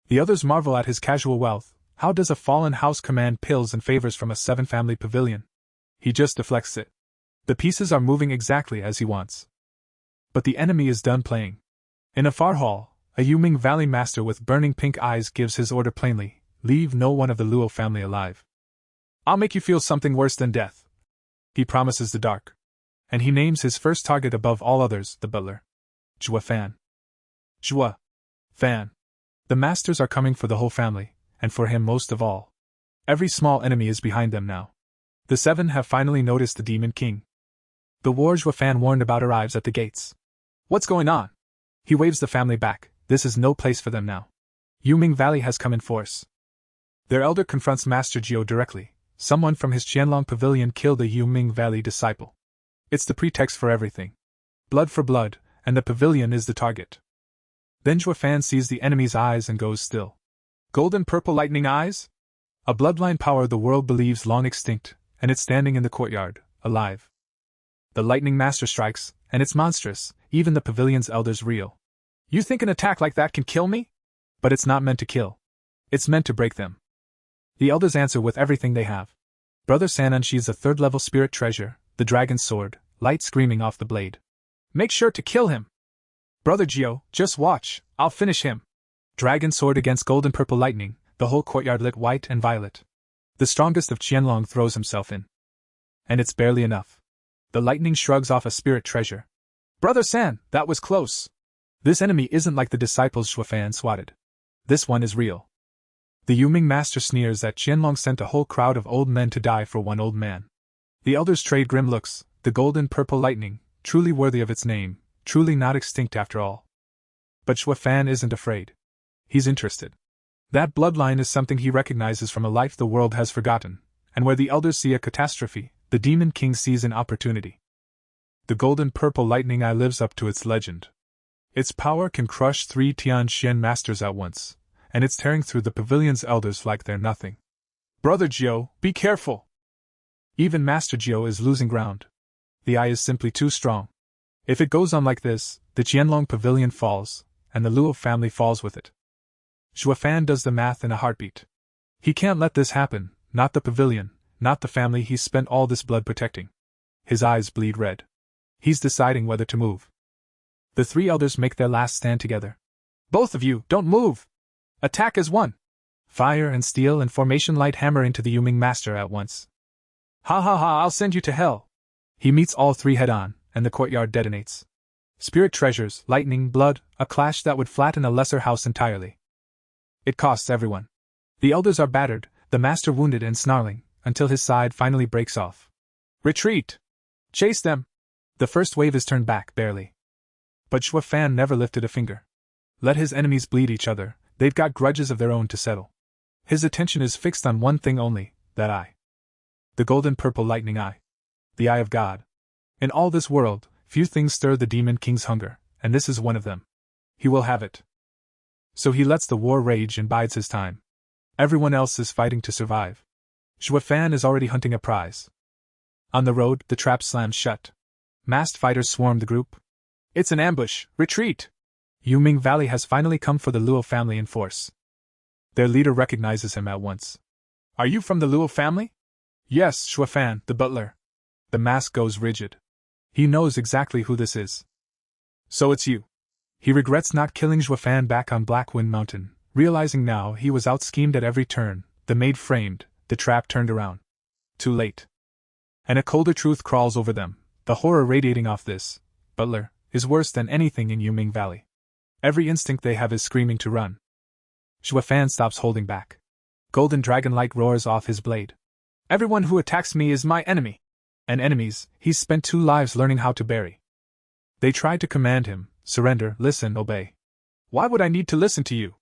The others marvel at his casual wealth. How does a fallen house command pills and favors from a 7-family pavilion? He just deflects it. The pieces are moving exactly as he wants. But the enemy is done playing. In a far hall, a Yuming Valley master with burning pink eyes gives his order plainly: leave no one of the Luo family alive. I'll make you feel something worse than death. He promises the dark. And he names his first target above all others, the butler. Zhuofan. Zhuofan. The masters are coming for the whole family, and for him most of all. Every small enemy is behind them now. The 7 have finally noticed the Demon King. The war Zhuofan warned about arrives at the gates. What's going on? He waves the family back. This is no place for them now. Yuming Valley has come in force. Their elder confronts Master Gyo directly. Someone from his Qianlong pavilion killed a Yuming Valley disciple. It's the pretext for everything. Blood for blood, and the pavilion is the target. Then Zhuofan sees the enemy's eyes and goes still. Golden purple lightning eyes? A bloodline power the world believes long extinct, and it's standing in the courtyard, alive. The lightning master strikes, and it's monstrous, even the pavilion's elders reel. You think an attack like that can kill me? But it's not meant to kill. It's meant to break them. The elders answer with everything they have. Brother San unsheathes a 3rd-level spirit treasure, the dragon's sword, light screaming off the blade. Make sure to kill him! Brother Gyo, just watch, I'll finish him! Dragon sword against golden purple lightning, the whole courtyard lit white and violet. The strongest of Qianlong throws himself in. And it's barely enough. The lightning shrugs off a spirit treasure. Brother San, that was close! This enemy isn't like the disciples Zhuofan swatted. This one is real. The Yuming master sneers that Qianlong sent a whole crowd of old men to die for one old man. The elders trade grim looks. The golden purple lightning, truly worthy of its name, truly not extinct after all. But Zhuofan isn't afraid. He's interested. That bloodline is something he recognizes from a life the world has forgotten, and where the elders see a catastrophe, the Demon King sees an opportunity. The golden purple lightning eye lives up to its legend. Its power can crush 3 Tianxian masters at once, and it's tearing through the pavilion's elders like they're nothing. Brother Gyo, be careful! Even Master Gyo is losing ground. The eye is simply too strong. If it goes on like this, the Qianlong pavilion falls, and the Luo family falls with it. Zhuofan does the math in a heartbeat. He can't let this happen, not the pavilion, not the family he's spent all this blood protecting. His eyes bleed red. He's deciding whether to move. The 3 elders make their last stand together. Both of you, don't move! Attack as one! Fire and steel and formation light hammer into the Yuming master at once. Ha ha ha, I'll send you to hell! He meets all 3 head-on, and the courtyard detonates. Spirit treasures, lightning, blood, a clash that would flatten a lesser house entirely. It costs everyone. The elders are battered, the master wounded and snarling, until his side finally breaks off. Retreat! Chase them! The first wave is turned back, barely. But Zhuofan never lifted a finger. Let his enemies bleed each other, they've got grudges of their own to settle. His attention is fixed on one thing only, that eye. The golden purple lightning eye. The eye of God. In all this world, few things stir the Demon King's hunger, and this is one of them. He will have it. So he lets the war rage and bides his time. Everyone else is fighting to survive. Zhuofan is already hunting a prize. On the road, the trap slams shut. Masked fighters swarm the group. It's an ambush, retreat! Yuming Valley has finally come for the Luo family in force. Their leader recognizes him at once. Are you from the Luo family? Yes, Shuafan, the butler. The mask goes rigid. He knows exactly who this is. So it's you. He regrets not killing Shuafan back on Black Wind Mountain, realizing now he was out-schemed at every turn, the maid framed, the trap turned around. Too late. And a colder truth crawls over them, the horror radiating off this butler is worse than anything in Yuming Valley. Every instinct they have is screaming to run. Shuafan stops holding back. Golden dragon light roars off his blade. Everyone who attacks me is my enemy. And enemies, he's spent 2 lives learning how to bury. They tried to command him, surrender, listen, obey. Why would I need to listen to you?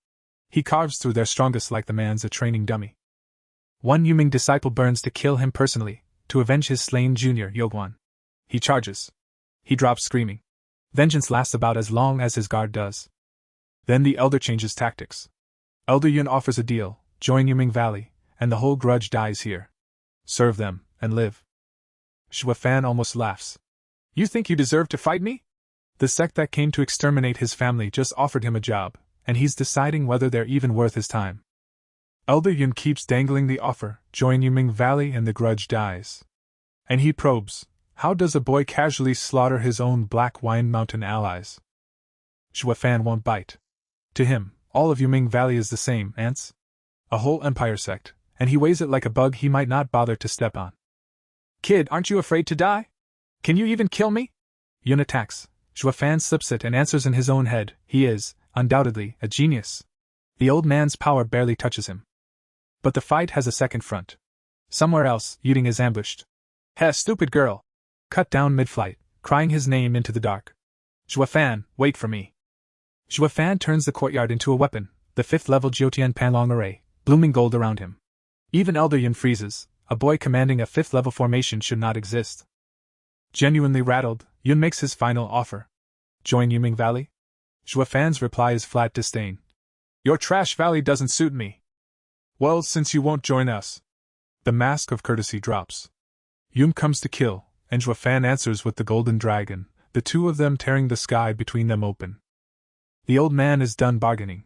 He carves through their strongest like the man's a training dummy. One Yuming disciple burns to kill him personally, to avenge his slain junior Yogwan. He charges. He drops screaming. Vengeance lasts about as long as his guard does. Then the elder changes tactics. Elder Yun offers a deal, join Yuming Valley, and the whole grudge dies here. Serve them, and live. Shuafan almost laughs. You think you deserve to fight me? The sect that came to exterminate his family just offered him a job, and he's deciding whether they're even worth his time. Elder Yun keeps dangling the offer, join Yuming Valley and the grudge dies. And he probes, how does a boy casually slaughter his own Black Wind Mountain allies? Shuafan won't bite. To him, all of Yuming Valley is the same, ants. A whole empire sect, and he weighs it like a bug he might not bother to step on. Kid, aren't you afraid to die? Can you even kill me? Yun attacks. Shuafan slips it and answers in his own head, he is, undoubtedly, a genius. The old man's power barely touches him. But the fight has a second front. Somewhere else, Yuding is ambushed. Heh, stupid girl! Cut down mid-flight, crying his name into the dark. Shuafan, wait for me. Shuafan turns the courtyard into a weapon, the 5th-level Jiotian Panlong array, blooming gold around him. Even Elder Yun freezes, a boy commanding a 5th-level formation should not exist. Genuinely rattled, Yun makes his final offer. Join Yuming Valley? Shuafan's reply is flat disdain. Your trash valley doesn't suit me. Well, since you won't join us. The mask of courtesy drops. Yum comes to kill, and Shuafan answers with the golden dragon, the 2 of them tearing the sky between them open. The old man is done bargaining.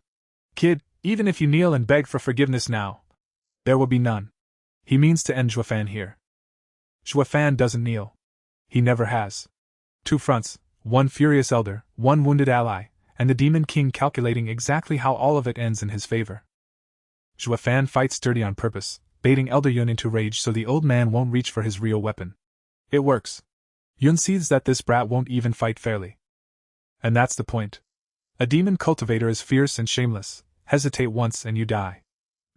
Kid, even if you kneel and beg for forgiveness now, there will be none. He means to end Shuafan here. Shuafan doesn't kneel. He never has. 2 fronts, 1 furious elder, 1 wounded ally, and the demon king calculating exactly how all of it ends in his favor. Shuafan fights dirty on purpose, baiting Elder Yun into rage so the old man won't reach for his real weapon. It works. Yun sees that this brat won't even fight fairly. And that's the point. A demon cultivator is fierce and shameless, hesitate once and you die.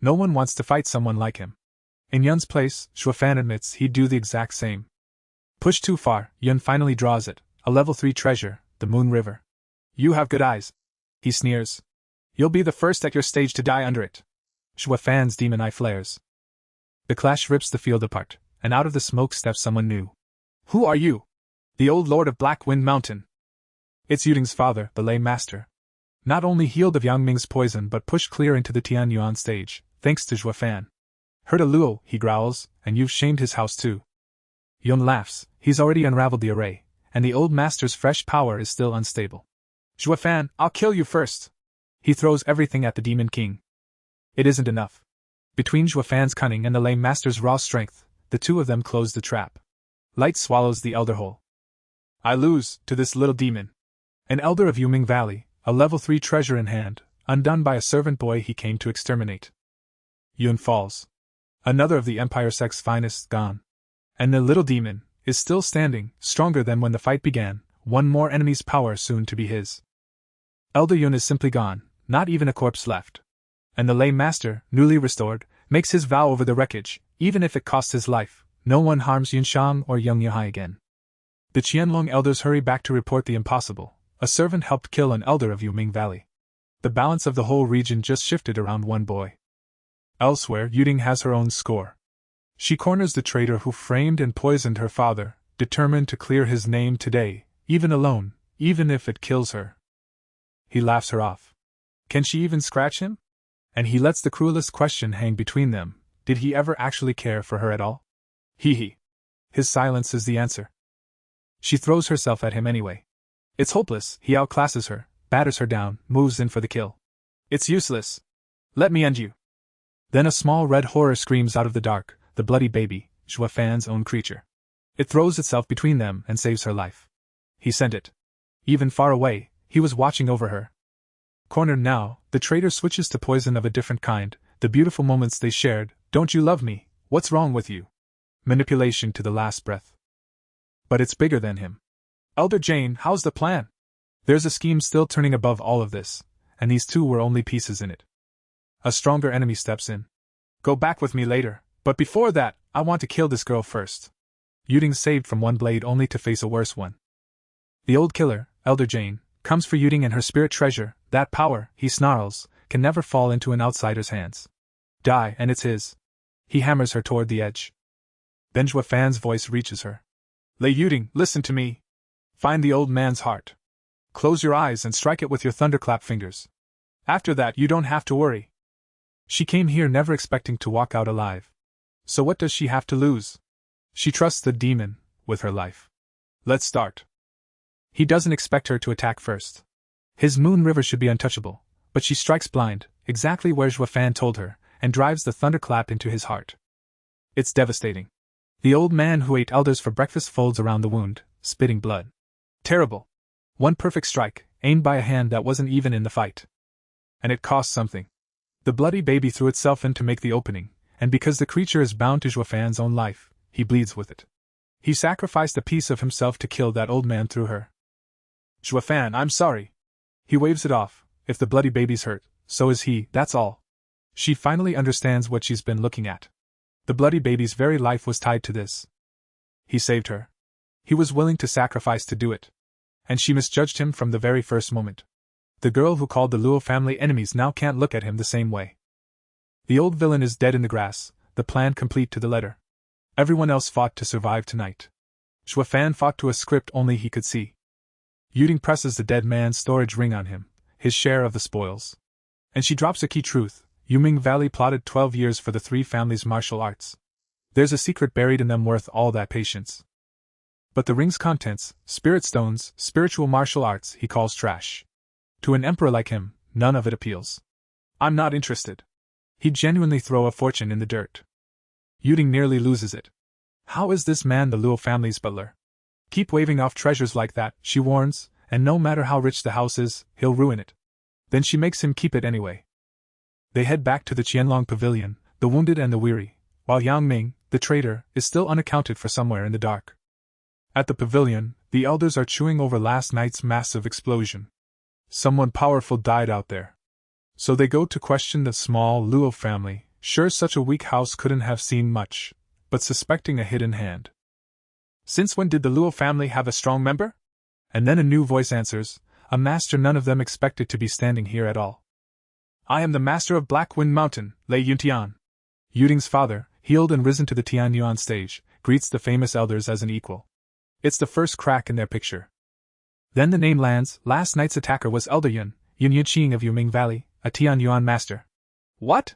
No one wants to fight someone like him. In Yun's place, Shuafan admits he'd do the exact same. Pushed too far, Yun finally draws it, a level 3 treasure, the Moon River. You have good eyes. He sneers. You'll be the first at your stage to die under it. Shuafan's demon eye flares. The clash rips the field apart, and out of the smoke steps someone new. Who are you? The old lord of Black Wind Mountain. It's Yuding's father, the lay master. Not only healed of Yang Ming's poison but pushed clear into the Tian Yuan stage, thanks to Shuafan. Heard a luo, he growls, and you've shamed his house too. Yun laughs, he's already unraveled the array, and the old master's fresh power is still unstable. Shuafan, I'll kill you first. He throws everything at the demon king. It isn't enough. Between Shuafan's cunning and the lame master's raw strength, the 2 of them close the trap. Light swallows the elder whole. I lose, to this little demon. An elder of Yuming Valley, a level 3 treasure in hand, undone by a servant boy he came to exterminate. Yun falls. Another of the Empire sect's finest gone. And the little demon is still standing, stronger than when the fight began, 1 more enemy's power soon to be his. Elder Yun is simply gone, not even a corpse left. And the lay master, newly restored, makes his vow over the wreckage, even if it costs his life, no one harms Yunshang or Young Yahai again. The Qianlong elders hurry back to report the impossible. A servant helped kill an elder of Yuming Valley. The balance of the whole region just shifted around 1 boy. Elsewhere, Yuding has her own score. She corners the traitor who framed and poisoned her father, determined to clear his name today, even alone, even if it kills her. He laughs her off. Can she even scratch him? And he lets the cruelest question hang between them, did he ever actually care for her at all? Hee. His silence is the answer. She throws herself at him anyway. It's hopeless, he outclasses her, batters her down, moves in for the kill. It's useless. Let me end you. Then a small red horror screams out of the dark, the bloody baby, Zhua Fan's own creature. It throws itself between them and saves her life. He sent it. Even far away, he was watching over her. Cornered now, the traitor switches to poison of a different kind, the beautiful moments they shared. Don't you love me? What's wrong with you? Manipulation to the last breath. But it's bigger than him. Elder Jane, how's the plan? There's a scheme still turning above all of this, and these two were only pieces in it. A stronger enemy steps in. Go back with me later, but before that, I want to kill this girl first. Yuding saved from one blade only to face a worse one. The old killer, Elder Jane, comes for Yuding and her spirit treasure. That power, he snarls, can never fall into an outsider's hands. Die, and it's his. He hammers her toward the edge. Then Zhua Fan's voice reaches her. Lei Yuding, listen to me. Find the old man's heart. Close your eyes and strike it with your thunderclap fingers. After that, you don't have to worry. She came here never expecting to walk out alive. So what does she have to lose? She trusts the demon with her life. Let's start. He doesn't expect her to attack first. His moon river should be untouchable, but she strikes blind, exactly where Zhua Fan told her, and drives the thunderclap into his heart. It's devastating. The old man who ate elders for breakfast folds around the wound, spitting blood. Terrible. One perfect strike, aimed by a hand that wasn't even in the fight. And it cost something. The bloody baby threw itself in to make the opening, and because the creature is bound to Zhua Fan's own life, he bleeds with it. He sacrificed a piece of himself to kill that old man through her. Zhua Fan, I'm sorry. He waves it off. If the bloody baby's hurt, so is he, that's all. She finally understands what she's been looking at. The bloody baby's very life was tied to this. He saved her. He was willing to sacrifice to do it. And she misjudged him from the very first moment. The girl who called the Luo family enemies now can't look at him the same way. The old villain is dead in the grass, the plan complete to the letter. Everyone else fought to survive tonight. Zhua Fan fought to a script only he could see. Yuding presses the dead man's storage ring on him, his share of the spoils. And she drops a key truth. Yuming Valley plotted 12 years for the three families' martial arts. There's a secret buried in them worth all that patience. But the ring's contents, spirit stones, spiritual martial arts, he calls trash. To an emperor like him, none of it appeals. I'm not interested. He'd genuinely throw a fortune in the dirt. Yuding nearly loses it. How is this man the Luo family's butler? Keep waving off treasures like that, she warns, and no matter how rich the house is, he'll ruin it. Then she makes him keep it anyway. They head back to the Qianlong pavilion, the wounded and the weary, while Yang Ming, the traitor, is still unaccounted for somewhere in the dark. At the pavilion, the elders are chewing over last night's massive explosion. Someone powerful died out there. So they go to question the small Luo family, sure such a weak house couldn't have seen much, but suspecting a hidden hand. Since when did the Luo family have a strong member? And then a new voice answers, a master none of them expected to be standing here at all. I am the master of Black Wind Mountain, Lei Yuntian. Yuding's father, healed and risen to the Tianyuan stage, greets the famous elders as an equal. It's the first crack in their picture. Then the name lands. Last night's attacker was Elder Yun Yuqing of Yuming Valley, a Tianyuan master. What?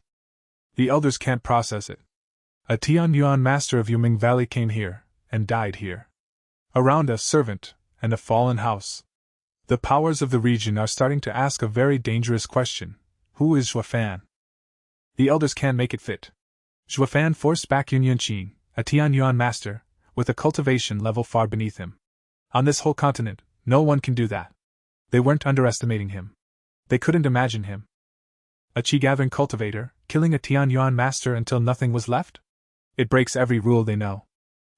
The elders can't process it. A Tianyuan master of Yuming Valley came here, and died here. Around a servant, and a fallen house. The powers of the region are starting to ask a very dangerous question. Who is Zhua Fan? The elders can't make it fit. Zhua Fan forced back Yun Yuqing, a Tianyuan master, with a cultivation level far beneath him. On this whole continent, no one can do that. They weren't underestimating him. They couldn't imagine him. A chi-gathering cultivator, killing a Tianyuan master until nothing was left? It breaks every rule they know.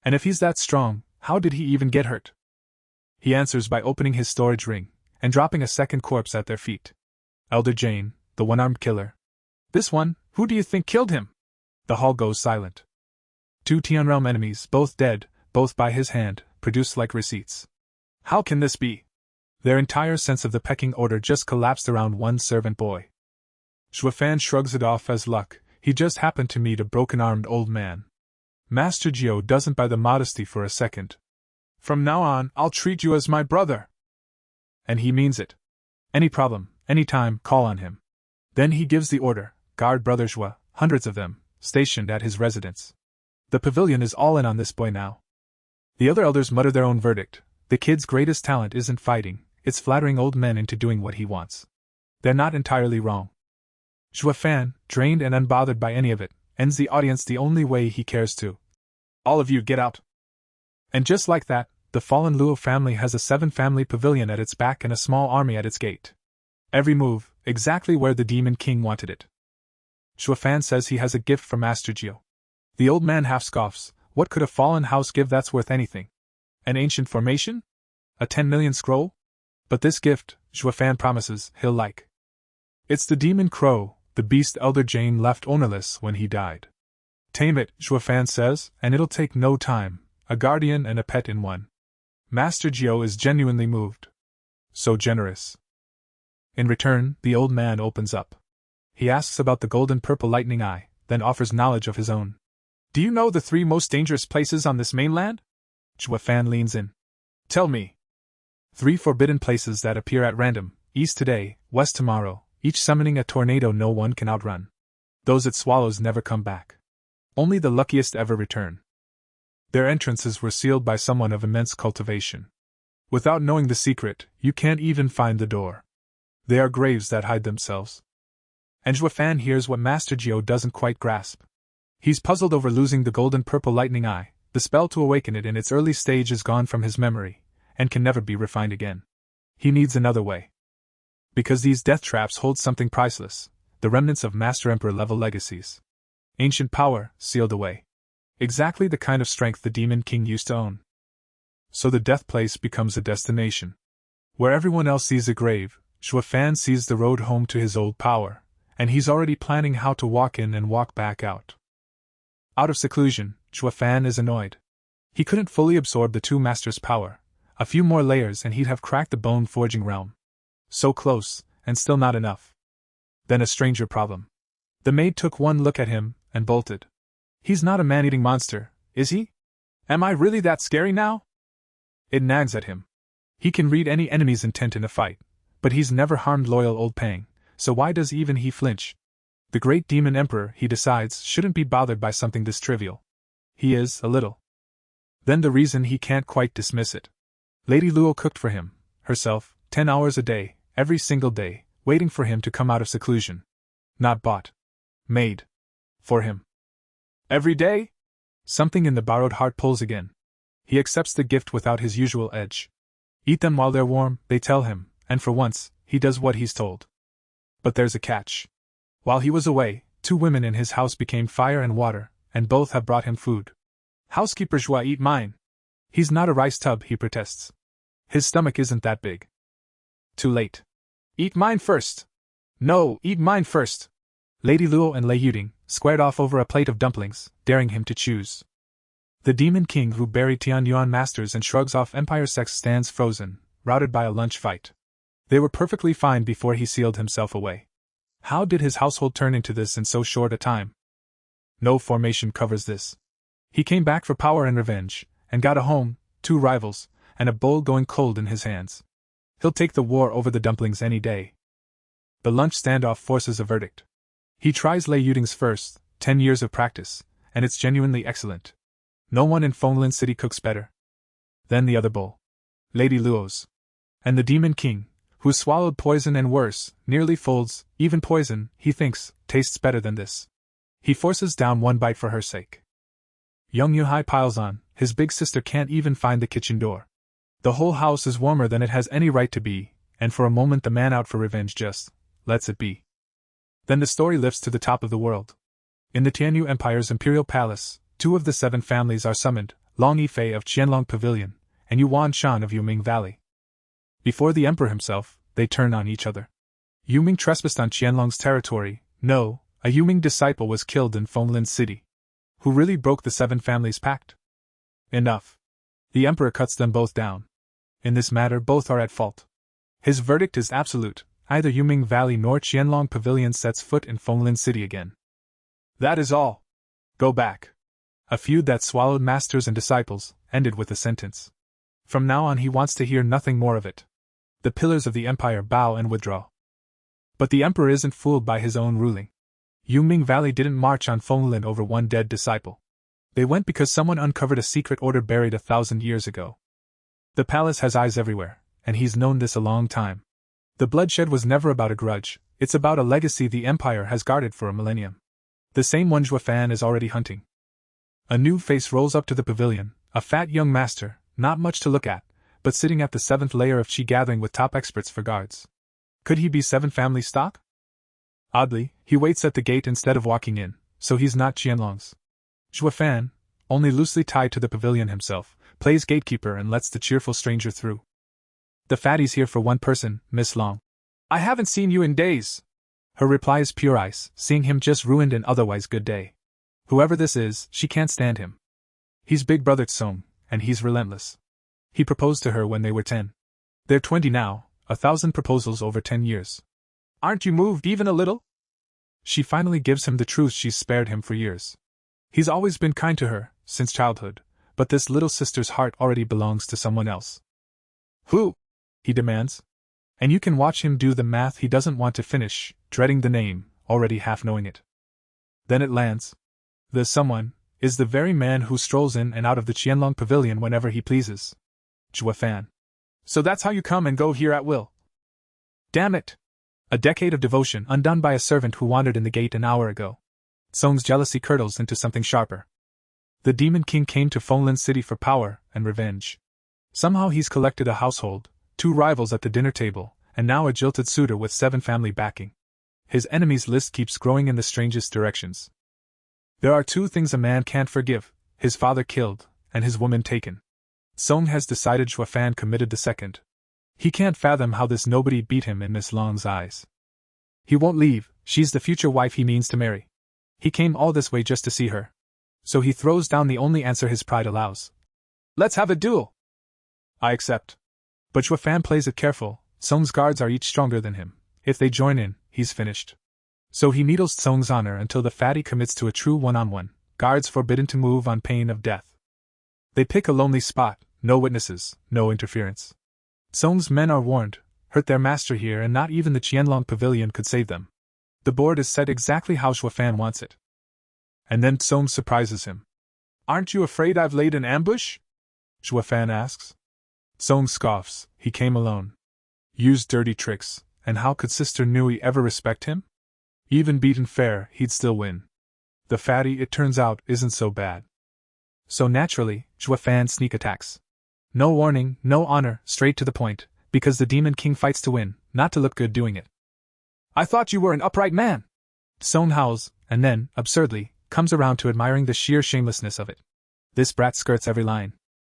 And if he's that strong, how did he even get hurt? He answers by opening his storage ring, and dropping a second corpse at their feet. Elder Jane, the one-armed killer. This one, who do you think killed him? The hall goes silent. Two Tianrealm enemies, both dead, both by his hand, produce like receipts. How can this be? Their entire sense of the pecking order just collapsed around one servant boy. Zhua Fan shrugs it off as luck. He just happened to meet a broken-armed old man. Master Jiao doesn't buy the modesty for a second. From now on, I'll treat you as my brother. And he means it. Any problem, any time, call on him. Then he gives the order, guard Brother Zhua, hundreds of them, stationed at his residence. The pavilion is all in on this boy now. The other elders mutter their own verdict. The kid's greatest talent isn't fighting, it's flattering old men into doing what he wants. They're not entirely wrong. Zhua Fan, drained and unbothered by any of it, ends the audience the only way he cares to. All of you get out! And just like that, the fallen Luo family has a 7-family pavilion at its back and a small army at its gate. Every move, exactly where the Demon King wanted it. Shuafan says he has a gift from Master Geo. The old man half scoffs. What could a fallen house give that's worth anything? An ancient formation? A 10 million scroll? But this gift, Shuafan promises, he'll like. It's the Demon Crow, the beast Elder Jane left ownerless when he died. Tame it, Shuafan says, and it'll take no time, a guardian and a pet in one. Master Geo is genuinely moved. So generous. In return, the old man opens up. He asks about the golden-purple lightning eye, then offers knowledge of his own. Do you know the 3 most dangerous places on this mainland? Shuafan leans in. Tell me. 3 forbidden places that appear at random, east today, west tomorrow, each summoning a tornado no one can outrun. Those it swallows never come back. Only the luckiest ever return. Their entrances were sealed by someone of immense cultivation. Without knowing the secret, you can't even find the door. They are graves that hide themselves. And Shuafan hears what Master Geo doesn't quite grasp. He's puzzled over losing the golden-purple lightning eye. The spell to awaken it in its early stage is gone from his memory, and can never be refined again. He needs another way. Because these death traps hold something priceless, the remnants of Master Emperor level legacies. Ancient power, sealed away. Exactly the kind of strength the Demon King used to own. So the death place becomes a destination. Where everyone else sees a grave, Shuafan sees the road home to his old power, and he's already planning how to walk in and walk back out. Out of seclusion, Shuafan is annoyed. He couldn't fully absorb the 2 masters' power. A few more layers and he'd have cracked the bone-forging realm. So close, and still not enough. Then a stranger problem. The maid took one look at him, and bolted. He's not a man-eating monster, is he? Am I really that scary now? It nags at him. He can read any enemy's intent in a fight, but he's never harmed loyal old Pang, so why does even he flinch? The great demon emperor, he decides, shouldn't be bothered by something this trivial. He is, a little. Then the reason he can't quite dismiss it. Lady Luo cooked for him, herself, 10 hours a day, every single day, waiting for him to come out of seclusion. Not bought. Made. For him. Every day? Something in the borrowed heart pulls again. He accepts the gift without his usual edge. Eat them while they're warm, they tell him, and for once, he does what he's told. But there's a catch. While he was away, 2 women in his house became fire and water, and both have brought him food. Housekeeper Joie, eat mine. He's not a rice tub, he protests. His stomach isn't that big. Too late. Eat mine first. No, eat mine first. Lady Luo and Lei Yuding squared off over a plate of dumplings, daring him to choose. The Demon King who buried Tianyuan masters and shrugs off Empire sex stands frozen, routed by a lunch fight. They were perfectly fine before he sealed himself away. How did his household turn into this in so short a time? No formation covers this. He came back for power and revenge, and got a home, 2 rivals, and a bowl going cold in his hands. He'll take the war over the dumplings any day. The lunch standoff forces a verdict. He tries Lei Yuding's first, 10 years of practice, and it's genuinely excellent. No one in Fenglin City cooks better. Then the other bowl. Lady Luo's. And the Demon King, who swallowed poison and worse, nearly folds, even poison, he thinks, tastes better than this. He forces down 1 bite for her sake. Young Yuhai piles on, his big sister can't even find the kitchen door. The whole house is warmer than it has any right to be, and for a moment the man out for revenge just lets it be. Then the story lifts to the top of the world. In the Tianyu Empire's imperial palace, 2 of the 7 families are summoned, Long Yifei of Qianlong Pavilion, and Yuan Shan of Yuming Valley. Before the emperor himself, they turn on each other. Yuming trespassed on Qianlong's territory. No, a Yuming disciple was killed in Fenglin City. Who really broke the 7 families' pact? Enough. The emperor cuts them both down. In this matter both are at fault. His verdict is absolute. Neither Yuming Valley nor Qianlong Pavilion sets foot in Fenglin City again. That is all. Go back. A feud that swallowed masters and disciples ended with a sentence. From now on he wants to hear nothing more of it. The pillars of the empire bow and withdraw. But the emperor isn't fooled by his own ruling. Yuming Valley didn't march on Fenglin over 1 dead disciple. They went because someone uncovered a secret order buried 1,000 years ago. The palace has eyes everywhere, and he's known this a long time. The bloodshed was never about a grudge, it's about a legacy the empire has guarded for a millennium. The same one Shuafan is already hunting. A new face rolls up to the pavilion, a fat young master, not much to look at, but sitting at the 7th layer of chi gathering with top experts for guards. Could he be 7 family stock? Oddly, he waits at the gate instead of walking in, so he's not Qianlong's. Zhuofan, only loosely tied to the pavilion himself, plays gatekeeper and lets the cheerful stranger through. The fatty's here for one person, Miss Long. I haven't seen you in days. Her reply is pure ice, seeing him just ruined an otherwise good day. Whoever this is, she can't stand him. He's big brother Tsong, and he's relentless. He proposed to her when they were 10. They're 20 now, 1,000 proposals over 10 years. Aren't you moved even a little? She finally gives him the truth she's spared him for years. He's always been kind to her, since childhood, but this little sister's heart already belongs to someone else. Who? He demands. And you can watch him do the math he doesn't want to finish, dreading the name, already half knowing it. Then it lands. The someone is the very man who strolls in and out of the Qianlong pavilion whenever he pleases. Zhuofan. So that's how you come and go here at will. Damn it! A decade of devotion undone by a servant who wandered in the gate an hour ago. Song's jealousy curdles into something sharper. The Demon King came to Fenglin City for power and revenge. Somehow he's collected a household, 2 rivals at the dinner table, and now a jilted suitor with 7 family backing. His enemies' list keeps growing in the strangest directions. There are 2 things a man can't forgive: his father killed, and his woman taken. Song has decided Zhuofan committed the second. He can't fathom how this nobody beat him in Miss Long's eyes. He won't leave, she's the future wife he means to marry. He came all this way just to see her. So he throws down the only answer his pride allows. Let's have a duel! I accept. But Zhuofan plays it careful. Song's guards are each stronger than him. If they join in, he's finished. So he needles Song's honor until the fatty commits to a true one-on-one, guards forbidden to move on pain of death. They pick a lonely spot, no witnesses, no interference. Song's men are warned, hurt their master here and not even the Qianlong pavilion could save them. The board is set exactly how Zhuofan wants it. And then Song surprises him. Aren't you afraid I've laid an ambush? Zhuofan asks. Song scoffs, he came alone. Used dirty tricks, and how could Sister Nui ever respect him? Even beaten fair, he'd still win. The fatty, it turns out, isn't so bad. So naturally, Zhuofan sneak attacks. No warning, no honor, straight to the point, because the Demon King fights to win, not to look good doing it. I thought you were an upright man! Song howls, and then, absurdly, comes around to admiring the sheer shamelessness of it. This brat skirts every line.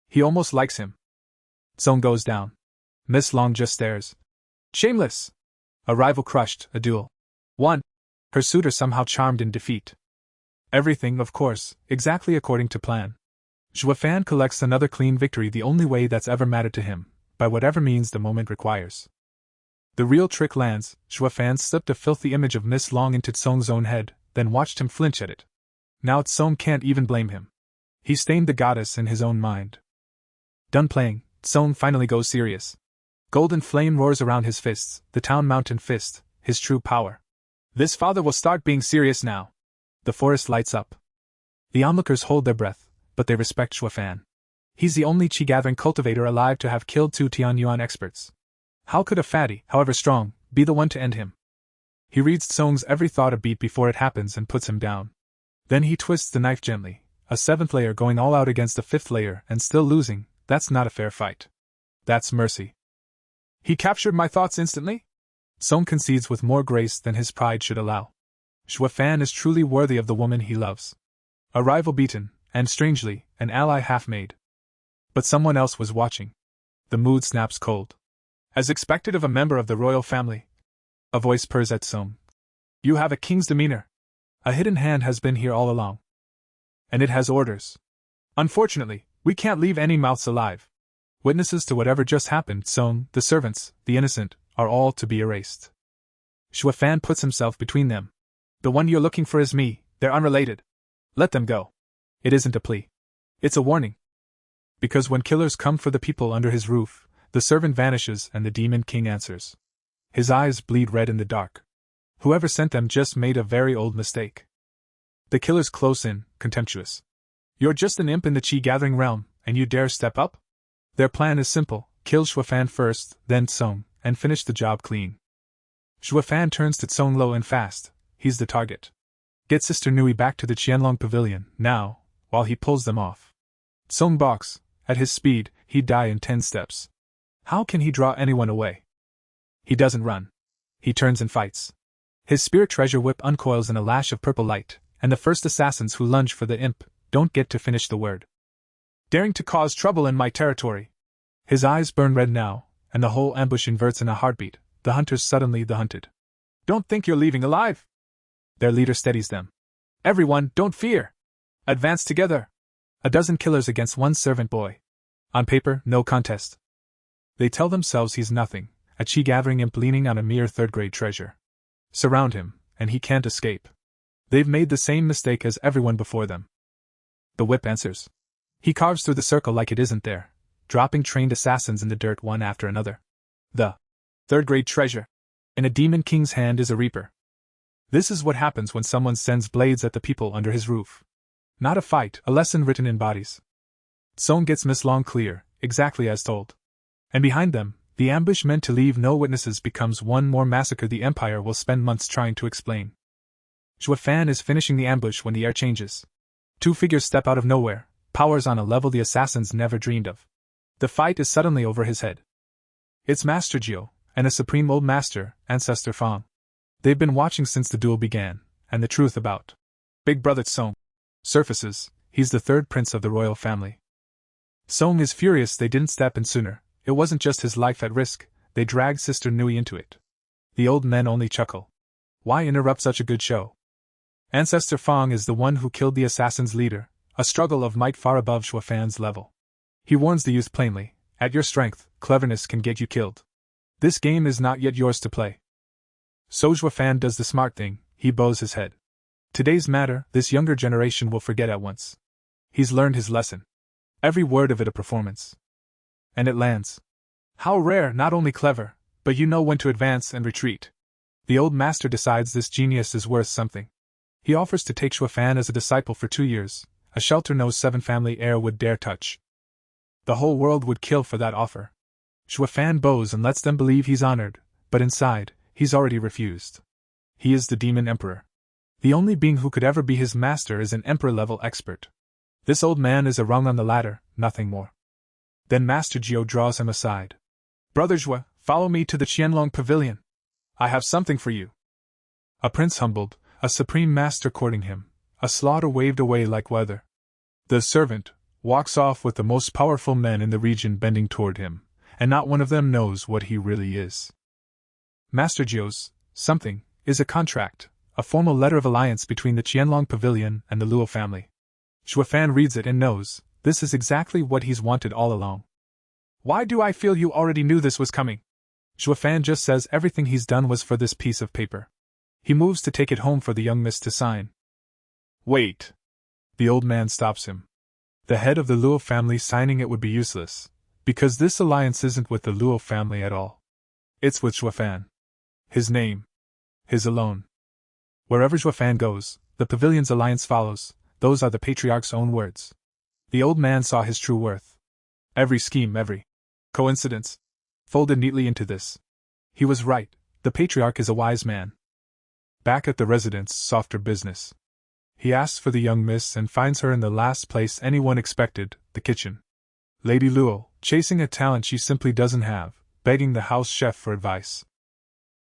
He almost likes him. Song goes down. Miss Long just stares. Shameless! A rival crushed, a duel won. Her suitor somehow charmed in defeat. Everything, of course, exactly according to plan. Zhuofan collects another clean victory the only way that's ever mattered to him, by whatever means the moment requires. The real trick lands. Zhuofan slipped a filthy image of Miss Long into Tsong's own head, then watched him flinch at it. Now Tsong can't even blame him. He stained the goddess in his own mind. Done playing, Tsong finally goes serious. Golden flame roars around his fists, the town mountain fist, his true power. This father will start being serious now. The forest lights up. The onlookers hold their breath, but they respect Zhuofan. He's the only chi-gathering cultivator alive to have killed 2 Tianyuan experts. How could a fatty, however strong, be the one to end him? He reads Tsong's every thought a beat before it happens and puts him down. Then he twists the knife gently, a 7th layer going all out against the 5th layer and still losing. That's not a fair fight. That's mercy. He captured my thoughts instantly? Tsong concedes with more grace than his pride should allow. Zhuofan is truly worthy of the woman he loves. A rival beaten, and strangely, an ally half-made. But someone else was watching. The mood snaps cold. As expected of a member of the royal family. A voice purrs at Tsong. You have a king's demeanor. A hidden hand has been here all along. And it has orders. Unfortunately, we can't leave any mouths alive. Witnesses to whatever just happened, Tsong, the servants, the innocent, are all to be erased. Zhuofan puts himself between them. The one you're looking for is me, they're unrelated. Let them go. It isn't a plea. It's a warning. Because when killers come for the people under his roof, the servant vanishes and the Demon King answers. His eyes bleed red in the dark. Whoever sent them just made a very old mistake. The killer's close in, contemptuous. You're just an imp in the chi-gathering realm, and you dare step up? Their plan is simple, kill Zhuofan first, then Tsong, and finish the job clean. Zhuofan turns to Tsong low and fast. He's the target. Get Sister Nui back to the Qianlong pavilion, now, while he pulls them off. Song balks. At his speed, he'd die in 10 steps. How can he draw anyone away? He doesn't run. He turns and fights. His spirit treasure whip uncoils in a lash of purple light, and the first assassins who lunge for the imp don't get to finish the word. Daring to cause trouble in my territory. His eyes burn red now, and the whole ambush inverts in a heartbeat. The hunters suddenly the hunted. Don't think you're leaving alive. Their leader steadies them. Everyone, don't fear. Advance together. A dozen killers against one servant boy. On paper, no contest. They tell themselves he's nothing, a chi-gathering imp leaning on a mere third-grade treasure. Surround him, and he can't escape. They've made the same mistake as everyone before them. The whip answers. He carves through the circle like it isn't there, dropping trained assassins in the dirt one after another. The third-grade treasure in a demon king's hand is a reaper. This is what happens when someone sends blades at the people under his roof. Not a fight, a lesson written in bodies. Song gets Miss Long clear, exactly as told. And behind them, the ambush meant to leave no witnesses becomes one more massacre the Empire will spend months trying to explain. Zhua Fan is finishing the ambush when the air changes. 2 figures step out of nowhere, powers on a level the assassins never dreamed of. The fight is suddenly over his head. It's Master Jiu, and a Supreme Old Master, Ancestor Fang. They've been watching since the duel began, and the truth about Big Brother Song surfaces. He's the third prince of the royal family. Song is furious they didn't step in sooner. It wasn't just his life at risk, they dragged Sister Nui into it. The old men only chuckle. Why interrupt such a good show? Ancestor Fang is the one who killed the assassin's leader, a struggle of might far above Zhua Fan's level. He warns the youth plainly, at your strength, cleverness can get you killed. This game is not yet yours to play. So Zhua Fan does the smart thing, he bows his head. Today's matter, this younger generation will forget at once. He's learned his lesson. Every word of it a performance. And it lands. How rare, not only clever, but you know when to advance and retreat. The old master decides this genius is worth something. He offers to take Zhua Fan as a disciple for 2 years, a shelter no 7 family heir would dare touch. The whole world would kill for that offer. Zhua Fan bows and lets them believe he's honored, but inside, he's already refused. He is the demon emperor. The only being who could ever be his master is an emperor-level expert. This old man is a rung on the ladder, nothing more. Then Master Jiu draws him aside. Brother Zhua, follow me to the Qianlong Pavilion. I have something for you. A prince humbled, a supreme master courting him, a slaughter waved away like weather. The servant walks off with the most powerful men in the region bending toward him, and not one of them knows what he really is. Master Jiu's something is a contract, a formal letter of alliance between the Qianlong Pavilion and the Luo family. Zhua Fan reads it and knows, this is exactly what he's wanted all along. Why do I feel you already knew this was coming? Zhua Fan just says everything he's done was for this piece of paper. He moves to take it home for the young miss to sign. Wait. The old man stops him. The head of the Luo family signing it would be useless, because this alliance isn't with the Luo family at all. It's with Zhua Fan. His name. His alone. Wherever Zhua Fan goes, the pavilion's alliance follows. Those are the patriarch's own words. The old man saw his true worth. Every scheme, every coincidence, folded neatly into this. He was right, the patriarch is a wise man. Back at the residence, softer business. He asks for the young miss and finds her in the last place anyone expected, the kitchen. Lady Luo, chasing a talent she simply doesn't have, begging the house chef for advice.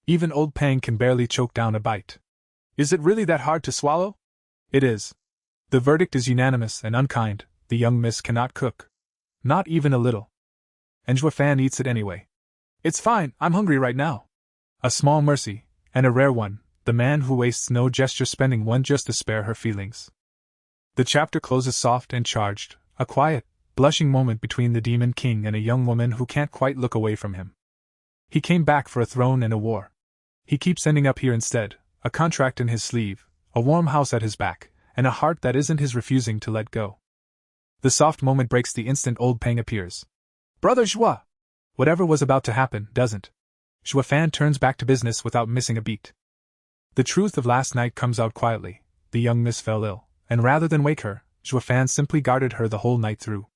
Even old Pang can barely choke down a bite. Is it really that hard to swallow? It is. The verdict is unanimous and unkind, the young miss cannot cook. Not even a little. And Zhua Fan eats it anyway. It's fine, I'm hungry right now. A small mercy, and a rare one, the man who wastes no gesture spending one just to spare her feelings. The chapter closes soft and charged, a quiet, blushing moment between the demon king and a young woman who can't quite look away from him. He came back for a throne and a war. He keeps ending up here instead, a contract in his sleeve, a warm house at his back, and a heart that isn't his refusing to let go. The soft moment breaks the instant old Pang appears. Brother Zhua! Whatever was about to happen, doesn't. Zhua Fan turns back to business without missing a beat. The truth of last night comes out quietly. The young miss fell ill, and rather than wake her, Zhua Fan simply guarded her the whole night through.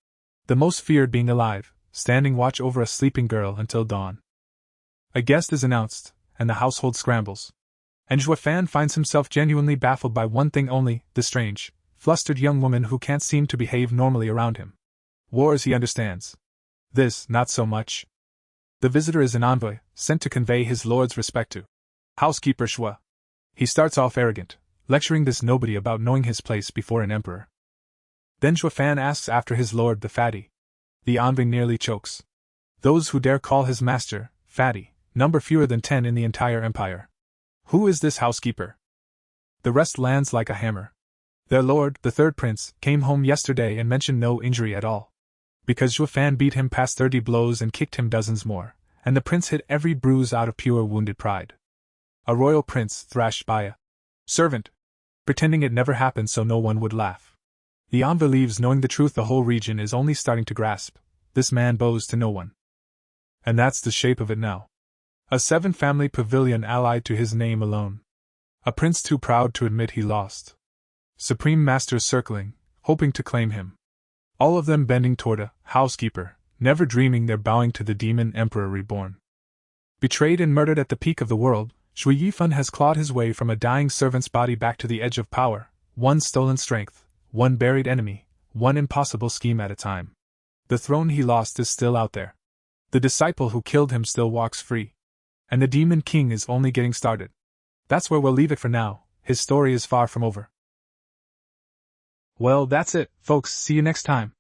The most feared being alive, standing watch over a sleeping girl until dawn. A guest is announced, and the household scrambles. And Zhua Fan finds himself genuinely baffled by one thing only, the strange, flustered young woman who can't seem to behave normally around him. Wars he understands. This, not so much. The visitor is an envoy, sent to convey his lord's respect to housekeeper Shua. He starts off arrogant, lecturing this nobody about knowing his place before an emperor. Then Shua Fan asks after his lord the fatty. The envoy nearly chokes. Those who dare call his master fatty number fewer than 10 in the entire empire. Who is this housekeeper? The rest lands like a hammer. Their lord, the third prince, came home yesterday and mentioned no injury at all. Because Shua Fan beat him past 30 blows and kicked him dozens more, and the prince hit every bruise out of pure wounded pride. A royal prince thrashed by a servant, pretending it never happened so no one would laugh. The envoy leaves knowing the truth the whole region is only starting to grasp. This man bows to no one. And that's the shape of it now. A 7-family pavilion allied to his name alone. A prince too proud to admit he lost. Supreme masters circling, hoping to claim him. All of them bending toward a housekeeper, never dreaming they're bowing to the demon emperor reborn. Betrayed and murdered at the peak of the world, Shui Yifan has clawed his way from a dying servant's body back to the edge of power, one stolen strength, one buried enemy, one impossible scheme at a time. The throne he lost is still out there. The disciple who killed him still walks free. And the demon king is only getting started. That's where we'll leave it for now. His story is far from over. Well, that's it, folks. See you next time.